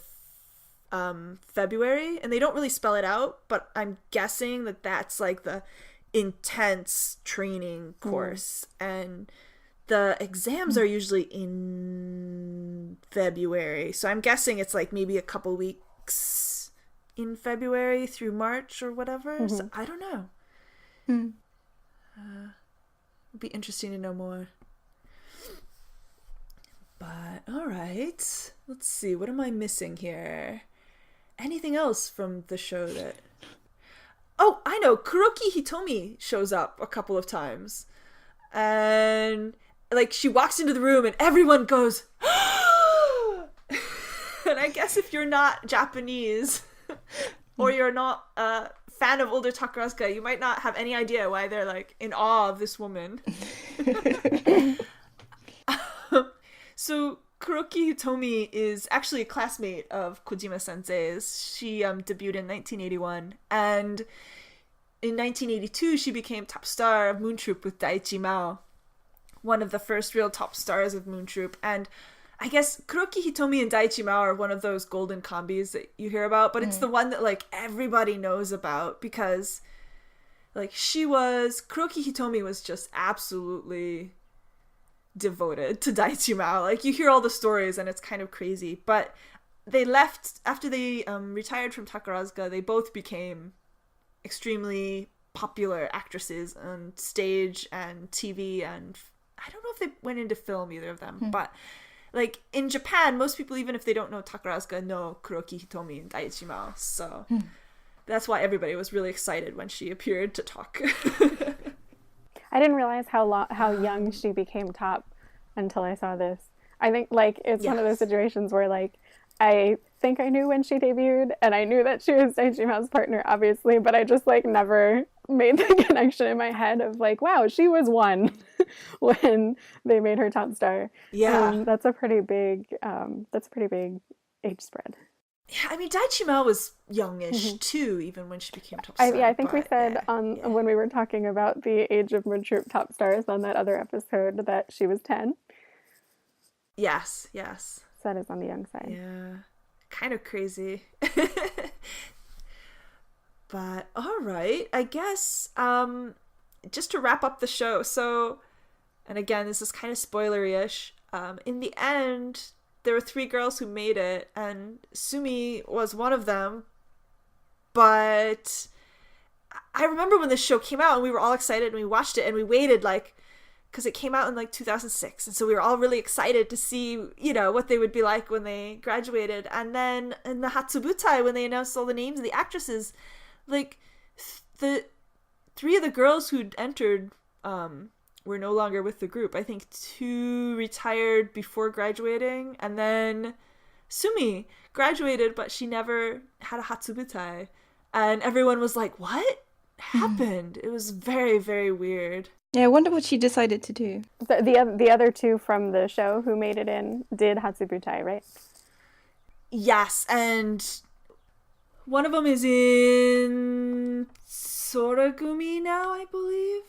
February, and they don't really spell it out, but I'm guessing that that's like the intense training course, and the exams are usually in February, so I'm guessing it's like maybe a couple weeks in February through March or whatever. So I don't know. It'd be interesting to know more. But all right, let's see, what am I missing here? Anything else from the show that... Oh, I know. Kuroki Hitomi shows up a couple of times. And, like, she walks into the room and everyone goes... And I guess if you're not Japanese or you're not a fan of older Takarazuka, you might not have any idea why they're, like, in awe of this woman. So... Kuroki Hitomi is actually a classmate of Kojima Sensei's. She debuted in 1981, and in 1982 she became top star of Moon Troop with Daiichi Mao, one of the first real top stars of Moon Troop. And I guess Kuroki Hitomi and Daiichi Mao are one of those golden combis that you hear about, but it's the one that like everybody knows about because Like, Kuroki Hitomi was just absolutely devoted to Daiichi Mao. Like, you hear all the stories and it's kind of crazy. But they left, after they retired from Takarazuka, they both became extremely popular actresses on stage and TV, and I don't know if they went into film, either of them, but like in Japan, most people, even if they don't know Takarazuka, know Kuroki Hitomi and Daiichi Mao, so that's why everybody was really excited when she appeared to talk. I didn't realize how young she became top until I saw this. I think like it's one of those situations where like I think I knew when she debuted, and I knew that she was Daiichi Mao's partner, obviously, but I just like never made the connection in my head of like, wow, she was one when they made her top star. Yeah, that's a pretty big age spread. Yeah, I mean, Daiichi Mao was youngish too, even when she became top star. I think we said when we were talking about the age of mature top stars on that other episode that she was 10. Yes. So that is on the young side. Yeah, kind of crazy. But all right, I guess just to wrap up the show. So, and again, this is kind of spoilery-ish. In the end, there were 3 girls who made it, and Sumi was one of them. But I remember when this show came out, and we were all excited, and we watched it, and we waited like, because it came out in like 2006, and so we were all really excited to see, you know, what they would be like when they graduated. And then in the Hatsubutai, when they announced all the names of the actresses, like the 3 of the girls who'd entered were no longer with the group. I think 2 retired before graduating, and then Sumi graduated, but she never had a Hatsubutai, and everyone was like, what happened? It was very, very weird. Yeah, I wonder what she decided to do. The other 2 from the show who made it in did Hatsubutai, right? Yes, and one of them is in Soragumi now, I believe.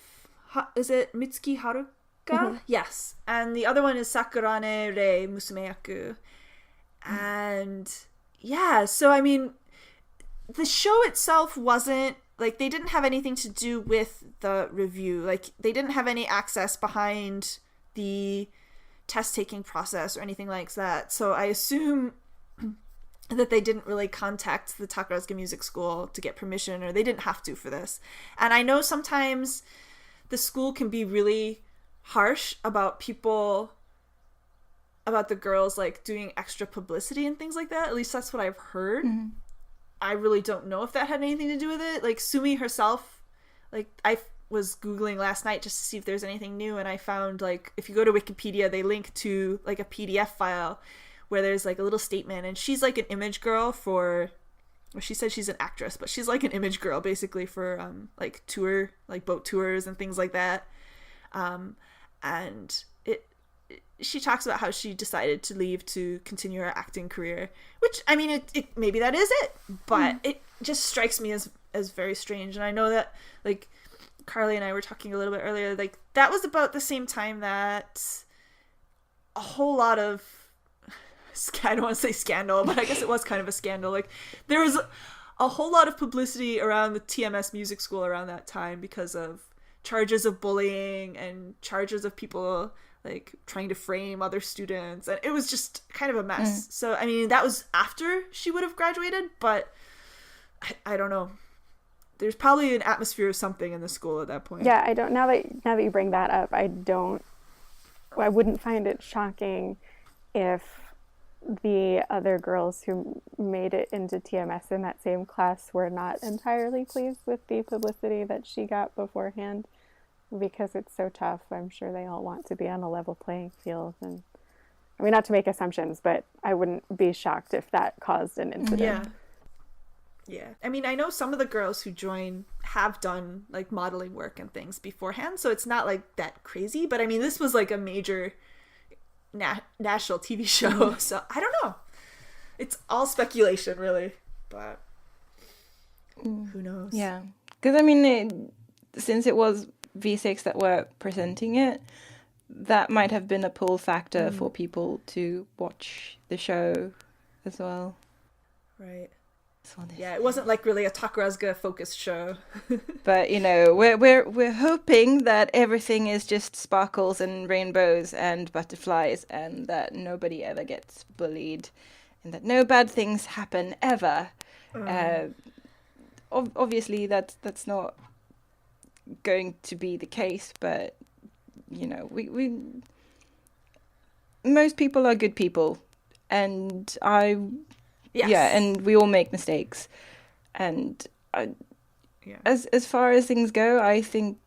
Is it Mitsuki Haruka? Yes. And the other one is Sakurane Rei Musumeyaku. And yeah, so I mean, the show itself wasn't, like, they didn't have anything to do with the review. Like, they didn't have any access behind the test-taking process or anything like that. So I assume that they didn't really contact the Takarazuka Music School to get permission, or they didn't have to for this. And I know sometimes the school can be really harsh about the girls, like, doing extra publicity and things like that. At least that's what I've heard. I really don't know if that had anything to do with it. Like, Sumi herself, like, I was Googling last night just to see if there's anything new, and I found, like, if you go to Wikipedia, they link to, like, a PDF file where there's, like, a little statement, and she's, like, an image girl for, well, she said she's an actress, but she's, like, an image girl, basically, for, like, boat tours and things like that. And she talks about how she decided to leave to continue her acting career, which, I mean, it maybe that is it, but it just strikes me as very strange. And I know that, like, Carly and I were talking a little bit earlier, like, that was about the same time that a whole lot of, I don't want to say scandal, but I guess it was kind of a scandal. Like, there was a whole lot of publicity around the TMS Music School around that time because of charges of bullying and charges of people, like, trying to frame other students, and it was just kind of a mess. So, I mean, that was after she would have graduated, but I don't know. There's probably an atmosphere of something in the school at that point. Yeah, I don't. Now that you bring that up, I wouldn't find it shocking if the other girls who made it into TMS in that same class were not entirely pleased with the publicity that she got beforehand, because it's so tough. I'm sure they all want to be on a level playing field, and I mean, not to make assumptions, but I wouldn't be shocked if that caused an incident. Yeah. I mean, I know some of the girls who join have done, like, modeling work and things beforehand, so it's not, like, that crazy, but I mean, this was, like, a major national TV show, so I don't know. It's all speculation, really, but who knows? Yeah, because I mean, since it was V6 that were presenting it, that might have been a pull factor for people to watch the show as well. Right. Yeah, it wasn't like really a Takarazuka focused show. But you know, we're hoping that everything is just sparkles and rainbows and butterflies, and that nobody ever gets bullied, and that no bad things happen ever. Obviously, that's not going to be the case, but you know, we most people are good people, and and we all make mistakes, and as far as things go, I think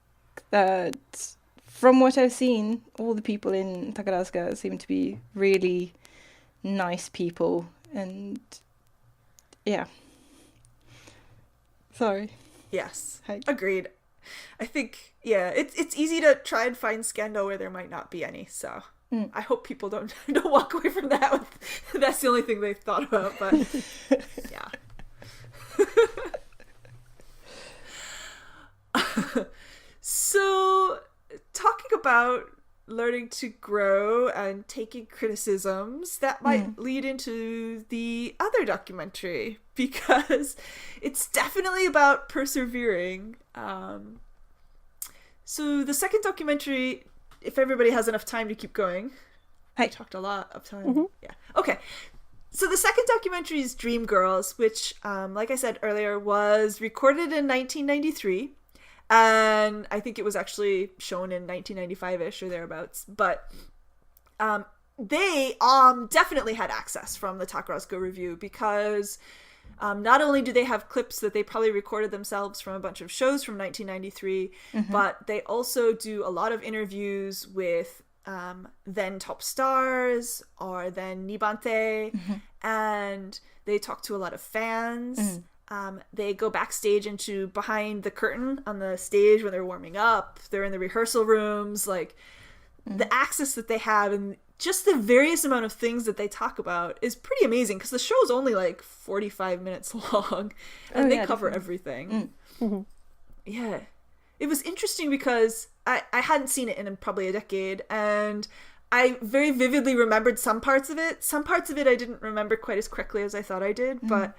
that from what I've seen, all the people in Takarazuka seem to be really nice people, and sorry. Yes, Hi. agreed. I think, it's easy to try and find scandal where there might not be any, so I hope people don't walk away from that with that's the only thing they've thought about, but yeah. So, talking about learning to grow and taking criticisms, that might lead into the other documentary, because it's definitely about persevering. So the second documentary, if everybody has enough time to keep going. I talked a lot of time. Yeah. Okay. So the second documentary is Dream Girls, which, like I said earlier, was recorded in 1993. And I think it was actually shown in 1995-ish or thereabouts. But they definitely had access from the Takarazuka Revue, because not only do they have clips that they probably recorded themselves from a bunch of shows from 1993, but they also do a lot of interviews with then top stars or then Nibante, and they talk to a lot of fans. They go backstage into behind the curtain on the stage when they're warming up. They're in the rehearsal rooms. Like, the access that they have and just the various amount of things that they talk about is pretty amazing, because the show's only like 45 minutes long, and they cover everything. Yeah. It was interesting because I hadn't seen it in probably a decade, and I very vividly remembered some parts of it. Some parts of it I didn't remember quite as quickly as I thought I did, but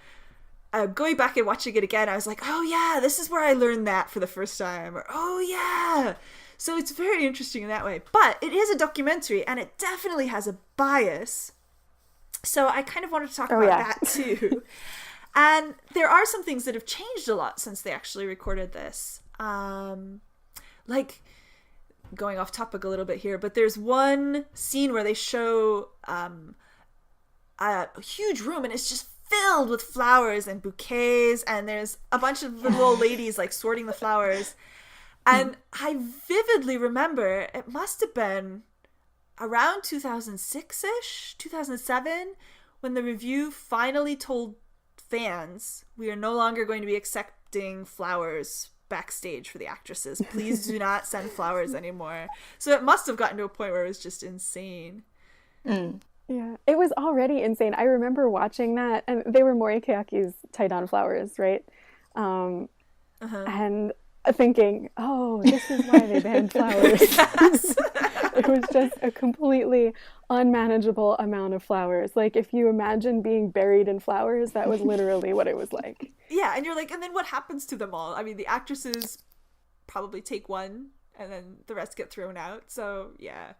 going back and watching it again, I was like, oh yeah, this is where I learned that for the first time, or oh yeah. So it's very interesting in that way. But it is a documentary, and it definitely has a bias. So I kind of wanted to talk about that too. And there are some things that have changed a lot since they actually recorded this. Like, going off topic a little bit here, but there's one scene where they show a huge room, and it's just filled with flowers and bouquets, and there's a bunch of little old ladies like sorting the flowers. And I vividly remember it must have been around 2006-ish, 2007, when the Revue finally told fans, we are no longer going to be accepting flowers backstage for the actresses. Please do not send flowers anymore. So it must have gotten to a point where it was just insane. Yeah, it was already insane. I remember watching that, and they were Morikawa's tie-down flowers, right? And thinking, oh, this is why they banned flowers. It was just a completely unmanageable amount of flowers. Like, if you imagine being buried in flowers, that was literally what it was like. Yeah, and you're like, and then what happens to them all? I mean, the actresses probably take one, and then the rest get thrown out. So, yeah.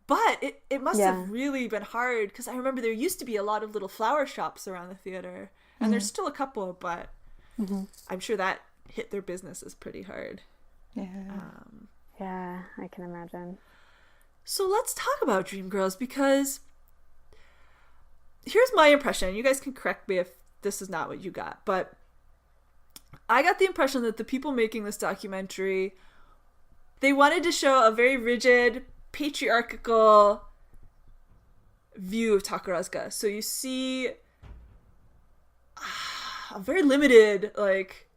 But it must have really been hard, because I remember there used to be a lot of little flower shops around the theater, and there's still a couple, but I'm sure that hit their businesses pretty hard. Yeah, I can imagine. So let's talk about Dreamgirls, because here's my impression. You guys can correct me if this is not what you got, but I got the impression that the people making this documentary, they wanted to show a very rigid, patriarchal view of Takarazuka. So you see a very limited, like,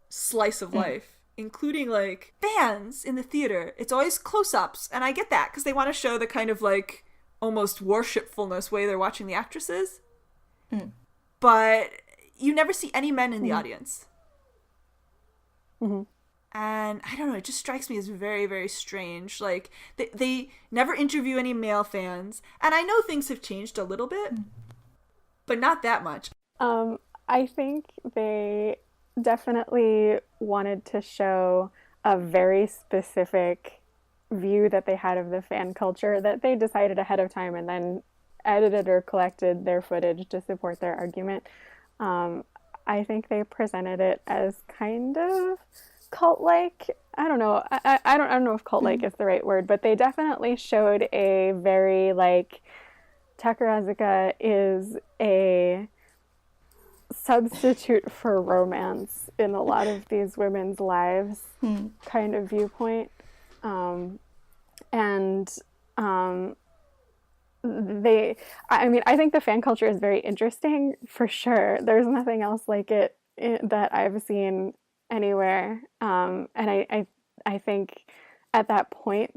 slice of life, including, like, fans in the theater. It's always close-ups, and I get that, because they want to show the kind of, like, almost worshipfulness way they're watching the actresses. But you never see any men in the audience. And I don't know, it just strikes me as very, very strange. Like, they never interview any male fans. And I know things have changed a little bit, but not that much. I think they definitely wanted to show a very specific view that they had of the fan culture that they decided ahead of time and then edited or collected their footage to support their argument. I think they presented it as kind of cult-like. I don't know. I don't know if cult-like is the right word, but they definitely showed a very like Takarazuka is a substitute for romance in a lot of these women's lives kind of viewpoint. I think the fan culture is very interesting for sure. There's nothing else like it that I've seen anywhere. And I think at that point,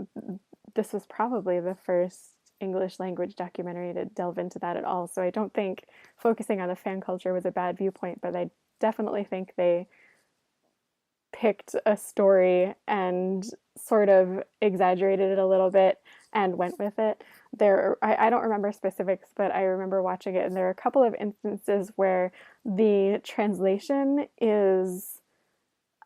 this was probably the first English language documentary to delve into that at all. So I don't think focusing on the fan culture was a bad viewpoint, but I definitely think they picked a story and sort of exaggerated it a little bit and went with it. I don't remember specifics, but I remember watching it, and there are a couple of instances where the translation is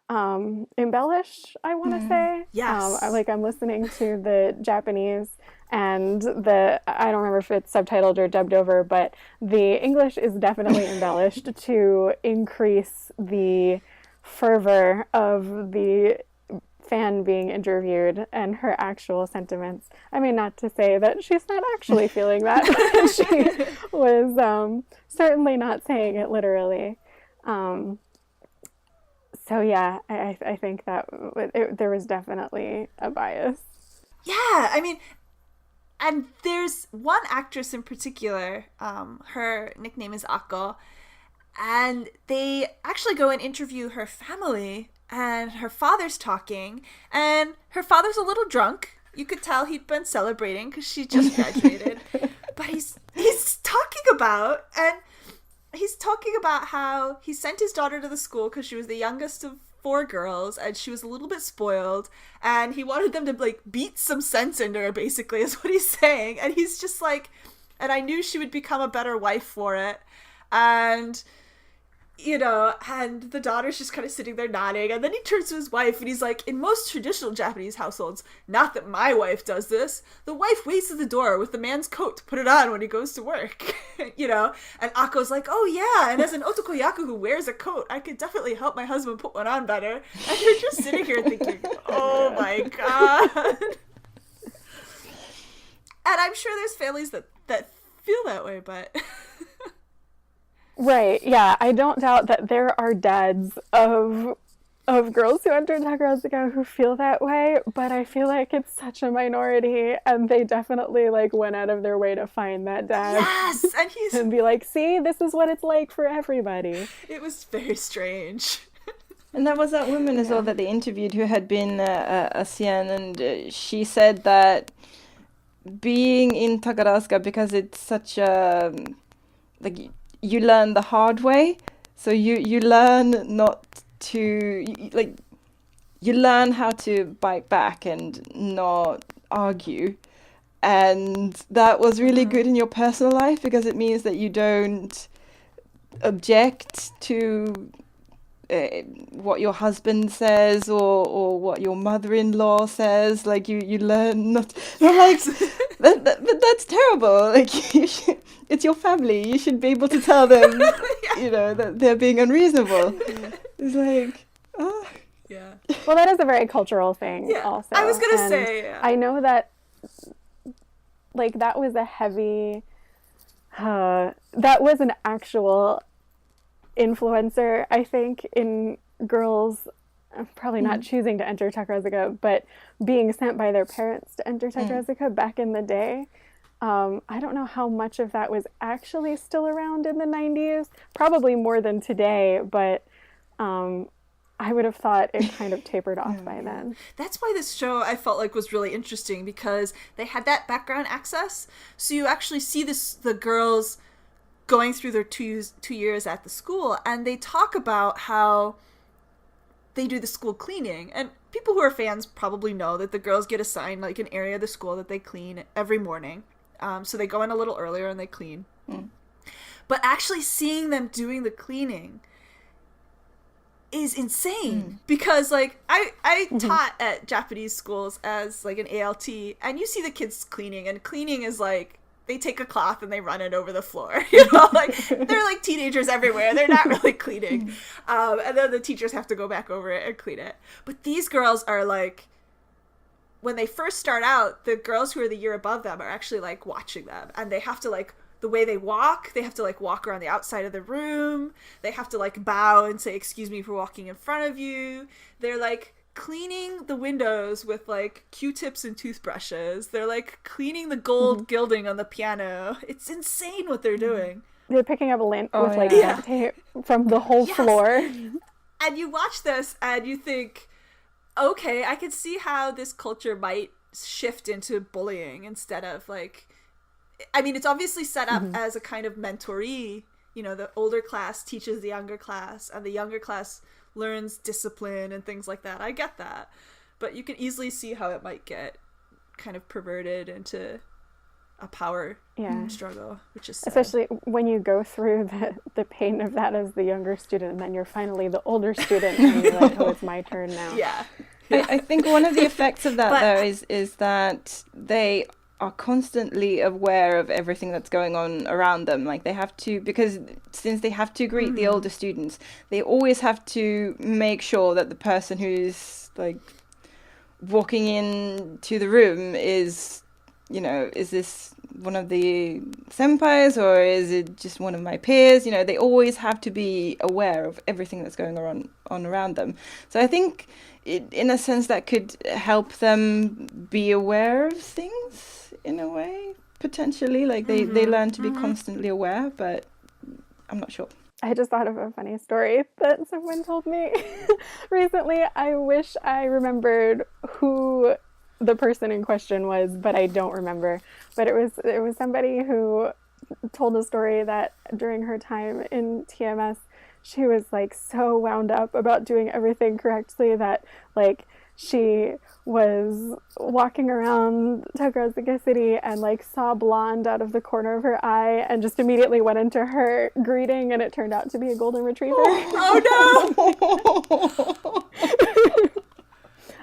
embellished, I want to say. Yes. I'm listening to the Japanese, and I don't remember if it's subtitled or dubbed over, but the English is definitely embellished to increase the fervor of the fan being interviewed and her actual sentiments. I mean, not to say that she's not actually feeling that. She was certainly not saying it literally. So yeah, I think that there was definitely a bias. Yeah, I mean, and there's one actress in particular, her nickname is Ikou, and they actually go and interview her family, and her father's talking, and her father's a little drunk. You could tell he'd been celebrating because she just graduated. But he's talking about how he sent his daughter to the school because she was the youngest of 4 girls and she was a little bit spoiled, and he wanted them to like beat some sense into her, basically, is what he's saying. And he's just like, and I knew she would become a better wife for it. And and the daughter's just kind of sitting there nodding, and then he turns to his wife and he's like, in most traditional Japanese households, not that my wife does this, the wife waits at the door with the man's coat to put it on when he goes to work. And Akko's like, oh yeah, and as an otokoyaku who wears a coat, I could definitely help my husband put one on better. And you're just sitting here thinking, oh my god. And I'm sure there's families that feel that way, but Right, yeah. I don't doubt that there are dads of girls who enter Takarazuka who feel that way, but I feel like it's such a minority, and they definitely went out of their way to find that dad. Yes, and be like, see, this is what it's like for everybody. It was very strange. And there was that woman as well that they interviewed who had been a CN, and she said that being in Takarazuka, because it's such a you learn the hard way, so you learn not to you learn how to bite back and not argue, and that was really good in your personal life because it means that you don't object to what your husband says or what your mother-in-law says. You learn not but that's terrible. It's your family, you should be able to tell them that they're being unreasonable. It's yeah, well, that is a very cultural thing. Also, I was gonna say, I know that that was a heavy that was an actual influencer, I think, in girls probably not choosing to enter Takarazuka, but being sent by their parents to enter Takarazuka back in the day. I don't know how much of that was actually still around in the 90s, probably more than today, but I would have thought it kind of tapered off by then. That's why this show, I felt like, was really interesting, because they had that background access, so you actually see the girls going through their 2 years at the school, and they talk about how they do the school cleaning. And people who are fans probably know that the girls get assigned an area of the school that they clean every morning. So they go in a little earlier and they clean. but actually seeing them doing the cleaning is insane because like I taught at Japanese schools as like an ALT, and you see the kids cleaning, and cleaning is like they take a cloth and they run it over the floor, you know, like they're like teenagers everywhere, they're not really cleaning, and then the teachers have to go back over it and clean it. But these girls are like, when they first start out, the girls who are the year above them are actually like watching them, and they have to like, the way they walk, they have to like walk around the outside of the room, they have to like bow and say excuse me for walking in front of you, they're like cleaning the windows with like Q-tips and toothbrushes, they're like cleaning the gold gilding on the piano. It's insane what they're doing. They're picking up a lint with like duct tape from the whole floor. And you watch this and you think, okay, I can see how this culture might shift into bullying instead of like, I mean, it's obviously set up as a kind of mentoree. You know, the older class teaches the younger class, and the younger class learns discipline and things like that. I get that. But you can easily see how it might get kind of perverted into a power struggle, which is sad. Especially when you go through the pain of that as the younger student, and then you're finally the older student, and you're like, oh, it's my turn now. Yeah. I think one of the effects of that, though, is that they are constantly aware of everything that's going on around them. Like, they have to, because since they have to greet the older students, they always have to make sure that the person who's like walking into the room is, you know, is this one of the senpais or is it just one of my peers? You know, they always have to be aware of everything that's going on around them. So I think in a sense that could help them be aware of things in a way, potentially. Like they learn to be constantly aware, but I'm not sure. I just thought of a funny story that someone told me recently. I wish I remembered who the person in question was, but I don't remember. But it was somebody who told a story that during her time in TMS, she was like so wound up about doing everything correctly that like she was walking around Takarazuka City and like saw blonde out of the corner of her eye and just immediately went into her greeting, and it turned out to be a golden retriever. Oh no!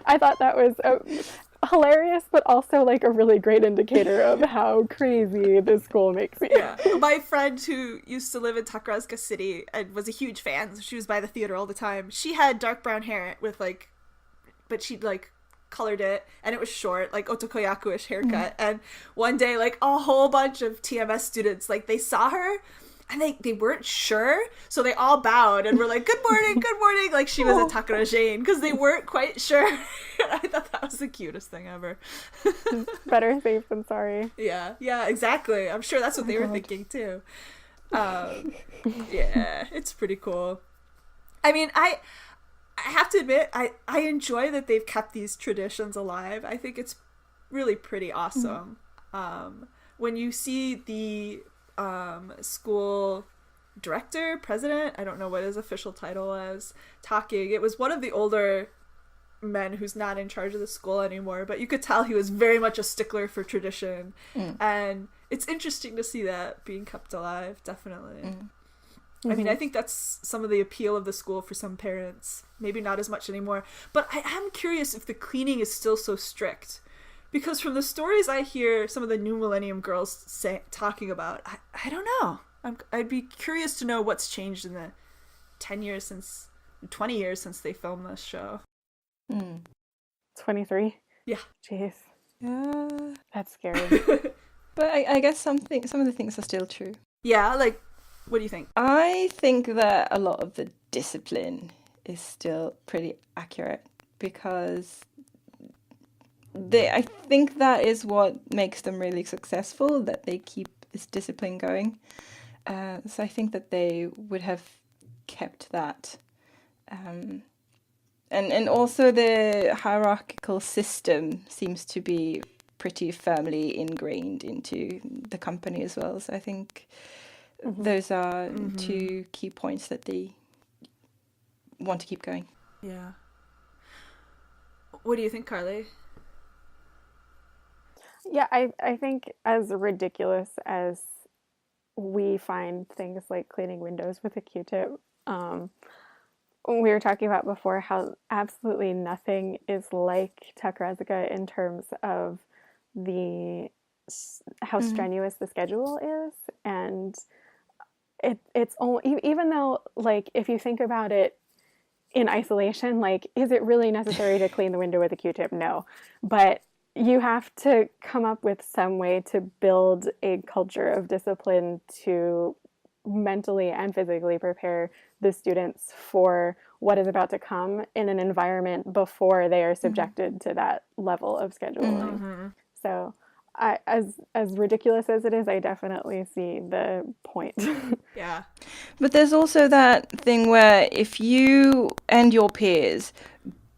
I thought that was hilarious, but also like a really great indicator of how crazy this school makes me. Yeah. My friend who used to live in Takarazuka City and was a huge fan, so she was by the theater all the time, she had dark brown hair with like, but she'd like colored it and it was short, like otokoyaku-ish haircut. And one day like a whole bunch of TMS students, like they saw her and they weren't sure, so they all bowed and were like, good morning, like she was a Takara Jane, because they weren't quite sure. I thought that was the cutest thing ever. Better safe than sorry. Yeah, exactly. I'm sure that's what they were thinking too. Yeah, it's pretty cool. I mean, I have to admit, I enjoy that they've kept these traditions alive. I think it's really pretty awesome. When you see the school director, president, I don't know what his official title was, talking, it was one of the older men who's not in charge of the school anymore, but you could tell he was very much a stickler for tradition. And it's interesting to see that being kept alive, definitely. I mean, I think that's some of the appeal of the school for some parents. Maybe not as much anymore. But I am curious if the cleaning is still so strict. Because from the stories I hear some of the new millennium girls talking about, I don't know. I'd be curious to know what's changed in the 20 years since they filmed this show. 23? Yeah. Jeez. Yeah. That's scary. But I guess some of the things are still true. Yeah, like, what do you think? I think that a lot of the discipline is still pretty accurate, because I think that is what makes them really successful, that they keep this discipline going. So I think that they would have kept that. And also the hierarchical system seems to be pretty firmly ingrained into the company as well. So I think those are two key points that they want to keep going. Yeah. What do you think, Carly? Yeah, I think as ridiculous as we find things like cleaning windows with a Q-tip. We were talking about before how absolutely nothing is like Takarazuka in terms of the how strenuous the schedule is, and it's only, even though, like, if you think about it in isolation, like, is it really necessary to clean the window with a Q-tip? No, but you have to come up with some way to build a culture of discipline to mentally and physically prepare the students for what is about to come in an environment before they are subjected to that level of scheduling. So as ridiculous as it is, I definitely see the point. Yeah. But there's also that thing where if you and your peers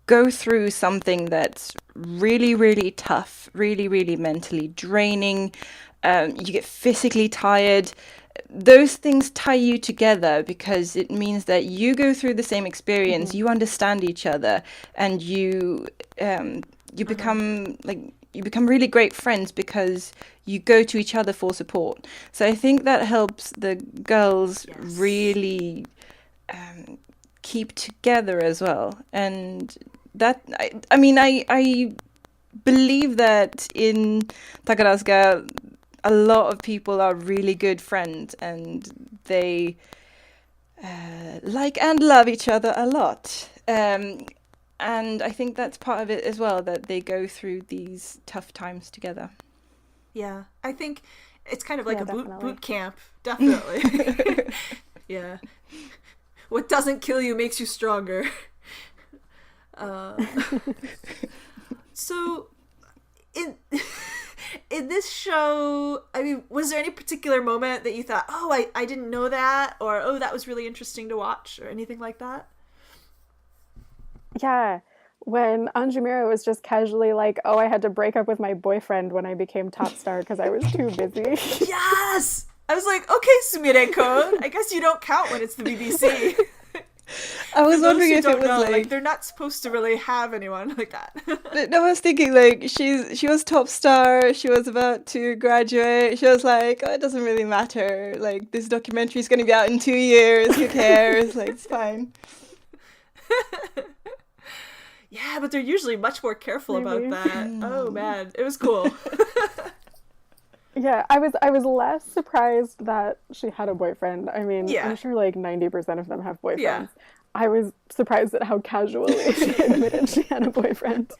go through something that's really, really tough, really, really mentally draining, you get physically tired, those things tie you together because it means that you go through the same experience, you understand each other, and you become really great friends because you go to each other for support. So I think that helps the girls really keep together as well. And that, I mean, I believe that in Takarazuka, a lot of people are really good friends and they like and love each other a lot. And I think that's part of it as well, that they go through these tough times together. Yeah, I think it's kind of like a boot camp, definitely. Yeah. What doesn't kill you makes you stronger. So, in this show, I mean, was there any particular moment that you thought, oh, I didn't know that, or oh, that was really interesting to watch, or anything like that? Yeah, when Anjumira was just casually like, oh, I had to break up with my boyfriend when I became top star because I was too busy. Yes! I was like, okay, Sumire-kun, I guess you don't count when it's the BBC. I was wondering if it was like they're not supposed to really have anyone like that. No, I was thinking like she was top star, she was about to graduate, she was like, oh, it doesn't really matter, like this documentary is going to be out in 2 years, who cares, like it's fine. Yeah, but they're usually much more careful about that. Oh man, it was cool. Yeah, I was less surprised that she had a boyfriend. I mean, I'm sure like 90% of them have boyfriends. Yeah. I was surprised at how casually she admitted she had a boyfriend.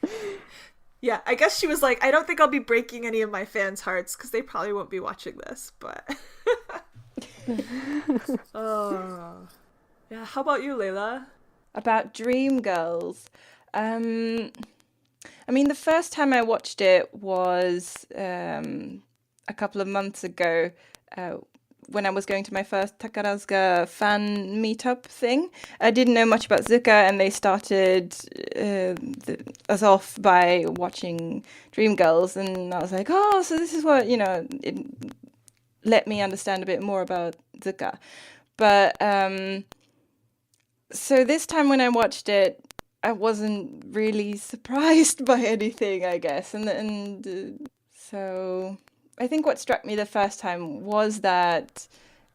Yeah, I guess she was like, I don't think I'll be breaking any of my fans' hearts because they probably won't be watching this, but... Oh. Yeah, how about you, Layla? About Dream Girls. I mean, the first time I watched it was a couple of months ago when I was going to my first Takarazuka fan meetup thing. I didn't know much about Zuka, and they started us off by watching Dream Girls, and I was like, oh, so this is what, you know, it let me understand a bit more about Zuka. But so this time when I watched it, I wasn't really surprised by anything, I guess. And so I think what struck me the first time was that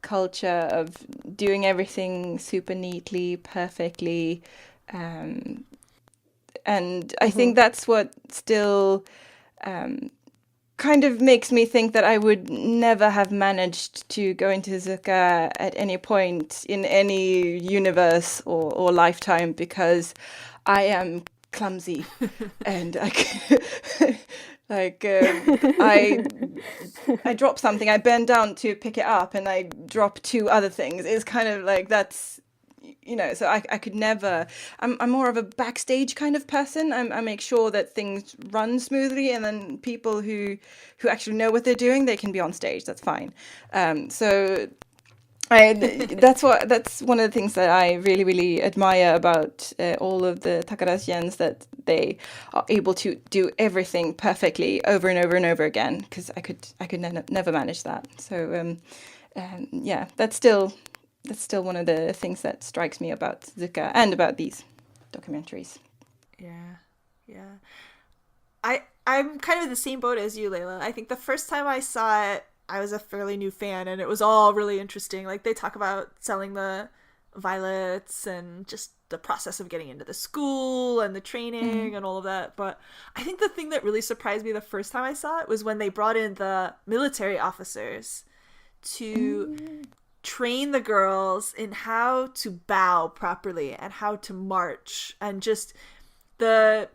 culture of doing everything super neatly, perfectly. And I think that's what still kind of makes me think that I would never have managed to go into Zuka at any point in any universe or lifetime, because I am clumsy and I drop something, I bend down to pick it up, and I drop 2 other things. It's kind of like that's, you know, so I could never. I'm more of a backstage kind of person. I make sure that things run smoothly, and then people who actually know what they're doing, they can be on stage. That's fine. So that's one of the things that I really, really admire about all of the Takarazukians, that they are able to do everything perfectly over and over and over again, because I could never manage that. So yeah, that's still one of the things that strikes me about Zuka and about these documentaries. Yeah. I'm kind of in the same boat as you, Layla. I think the first time I saw it, I was a fairly new fan, and it was all really interesting. Like, they talk about selling the violets and just the process of getting into the school and the training and all of that. But I think the thing that really surprised me the first time I saw it was when they brought in the military officers to train the girls in how to bow properly and how to march. And just the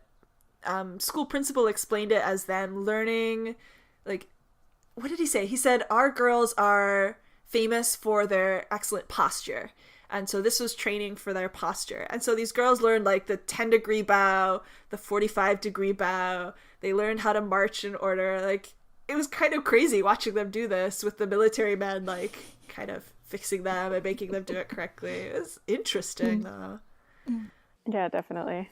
school principal explained it as them learning, like, what did he say? He said, our girls are famous for their excellent posture. And so this was training for their posture. And so these girls learned like the 10-degree bow, the 45-degree bow. They learned how to march in order. Like, it was kind of crazy watching them do this with the military men, like, kind of fixing them and making them do it correctly. It was interesting, though. Yeah, definitely.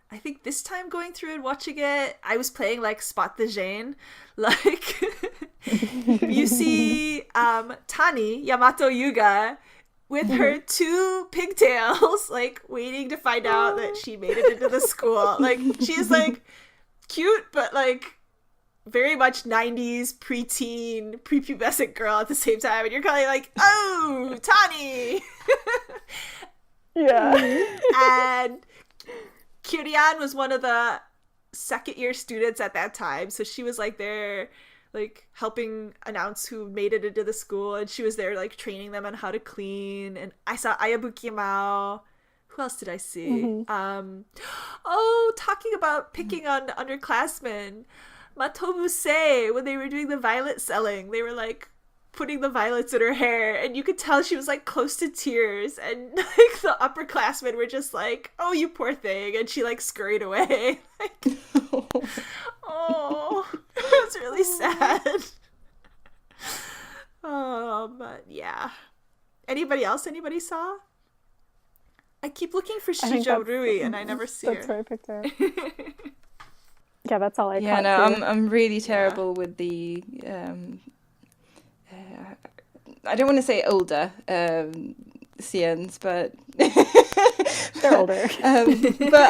I think this time going through and watching it, I was playing like Spot the Jane. Like, you see Tani, Yamato Yuga, with her 2 pigtails, like, waiting to find out that she made it into the school. Like, she's, like, cute, but, like, very much 90s preteen, prepubescent girl at the same time. And you're kind of like, oh, Tani! Yeah. And Kyurian was one of the second-year students at that time. So she was, like, there, like, helping announce who made it into the school, and she was there, like, training them on how to clean. And I saw Ayabuki Mao. Who else did I see? Talking about picking on underclassmen, Matobu Sei, when they were doing the violet selling, they were, like, putting the violets in her hair, and you could tell she was, like, close to tears, and, like, the upperclassmen were just like, oh, you poor thing, and she, like, scurried away. Like, oh, it was really sad. Oh, but yeah. Anybody else anybody saw? I keep looking for Shijo Rui, and I never see her. That's where I picked her. Yeah, that's all I caught. Yeah, no, I'm really terrible with the I don't want to say older CNs, but they're older. But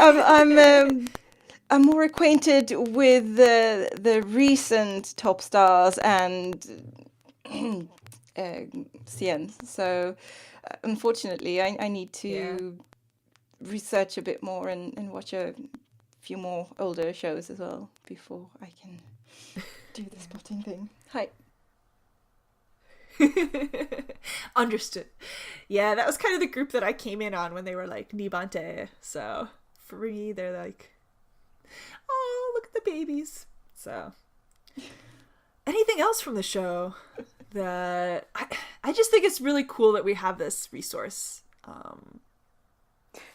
I'm more acquainted with the recent top stars and CNs. So unfortunately, I need to research a bit more and watch a few more older shows as well before I can do the spotting thing. Hi. Understood. Yeah, that was kind of the group that I came in on when they were like Nibante. So for me, they're like, oh, look at the babies. So anything else from the show that I just think it's really cool that we have this resource.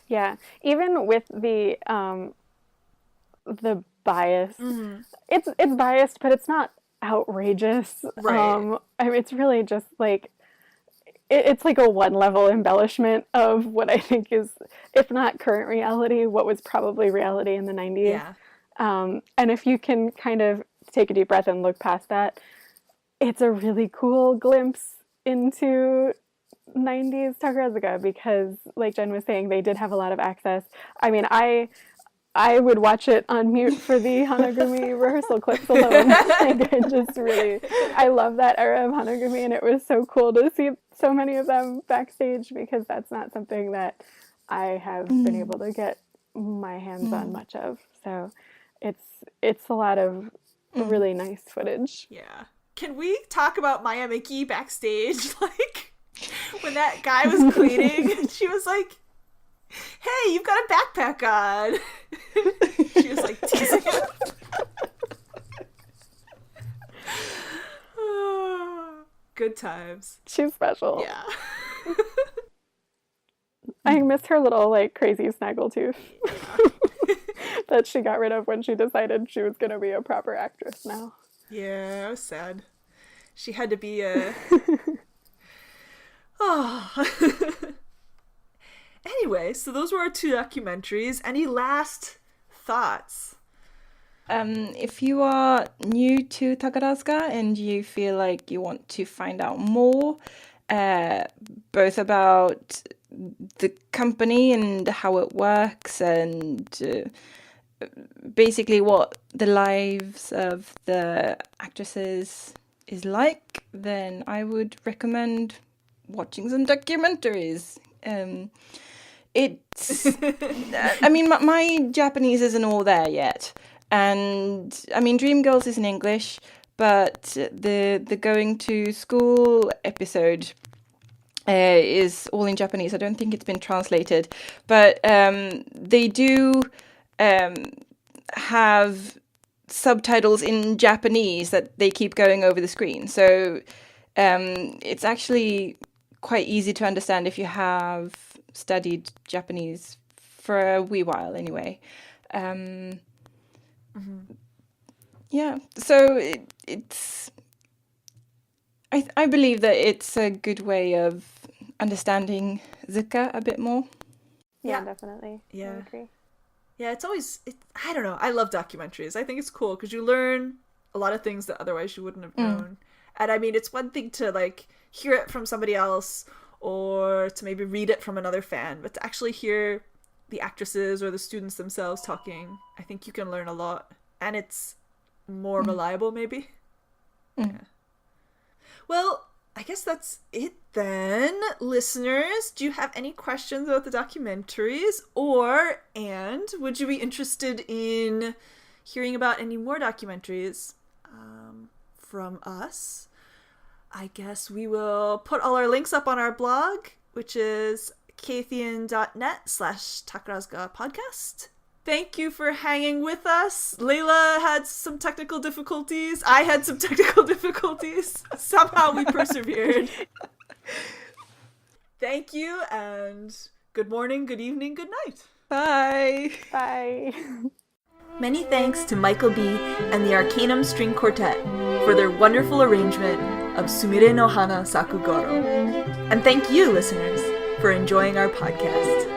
Yeah, even with the bias, it's biased, but it's not outrageous. Right. I mean, it's really just like it's like a one-level embellishment of what I think is, if not current reality, what was probably reality in the 90s. Yeah. And if you can kind of take a deep breath and look past that, it's a really cool glimpse into 90s Takarazuka, because like Jen was saying, they did have a lot of access. I mean, I would watch it on mute for the Hanagumi rehearsal clips alone. Like, I love that era of Hanagumi, and it was so cool to see so many of them backstage, because that's not something that I have been able to get my hands on much of. So it's a lot of really nice footage. Yeah. Can we talk about Maya Miki backstage? Like, when that guy was cleaning, and she was like, hey, you've got a backpack on. She was like teasing him. Good times. She's special. Yeah. I missed her little like crazy snaggletooth that she got rid of when she decided she was going to be a proper actress now. Yeah, it was sad. She had to be a... Oh. Anyway, so those were our 2 documentaries. Any last thoughts? If you are new to Takarazuka and you feel like you want to find out more, both about the company and how it works, and basically what the lives of the actresses is like, then I would recommend watching some documentaries. It's, I mean, my Japanese isn't all there yet. And, I mean, Dreamgirls is in English, but the going to school episode is all in Japanese. I don't think it's been translated. But they do have subtitles in Japanese that they keep going over the screen. So it's actually quite easy to understand if you have studied Japanese for a wee while anyway. Yeah, so it's... I believe that it's a good way of understanding Zuka a bit more. Yeah, definitely. Yeah. I agree. Yeah, it's always, I don't know, I love documentaries. I think it's cool because you learn a lot of things that otherwise you wouldn't have known. And I mean, it's one thing to like hear it from somebody else or to maybe read it from another fan, but to actually hear the actresses or the students themselves talking, I think you can learn a lot. And it's more reliable, maybe. Yeah. Well, I guess that's it then. Listeners, do you have any questions about the documentaries? And would you be interested in hearing about any more documentaries from us? I guess we will put all our links up on our blog, which is kathian.net/Takarazuka podcast. Thank you for hanging with us. Layla had some technical difficulties. I had some technical difficulties. Somehow we persevered. Thank you, and good morning, good evening, good night. Bye. Bye. Many thanks to Michael B. and the Arcanum String Quartet for their wonderful arrangement of Sumire no Hana Sakugoro. And thank you, listeners, for enjoying our podcast.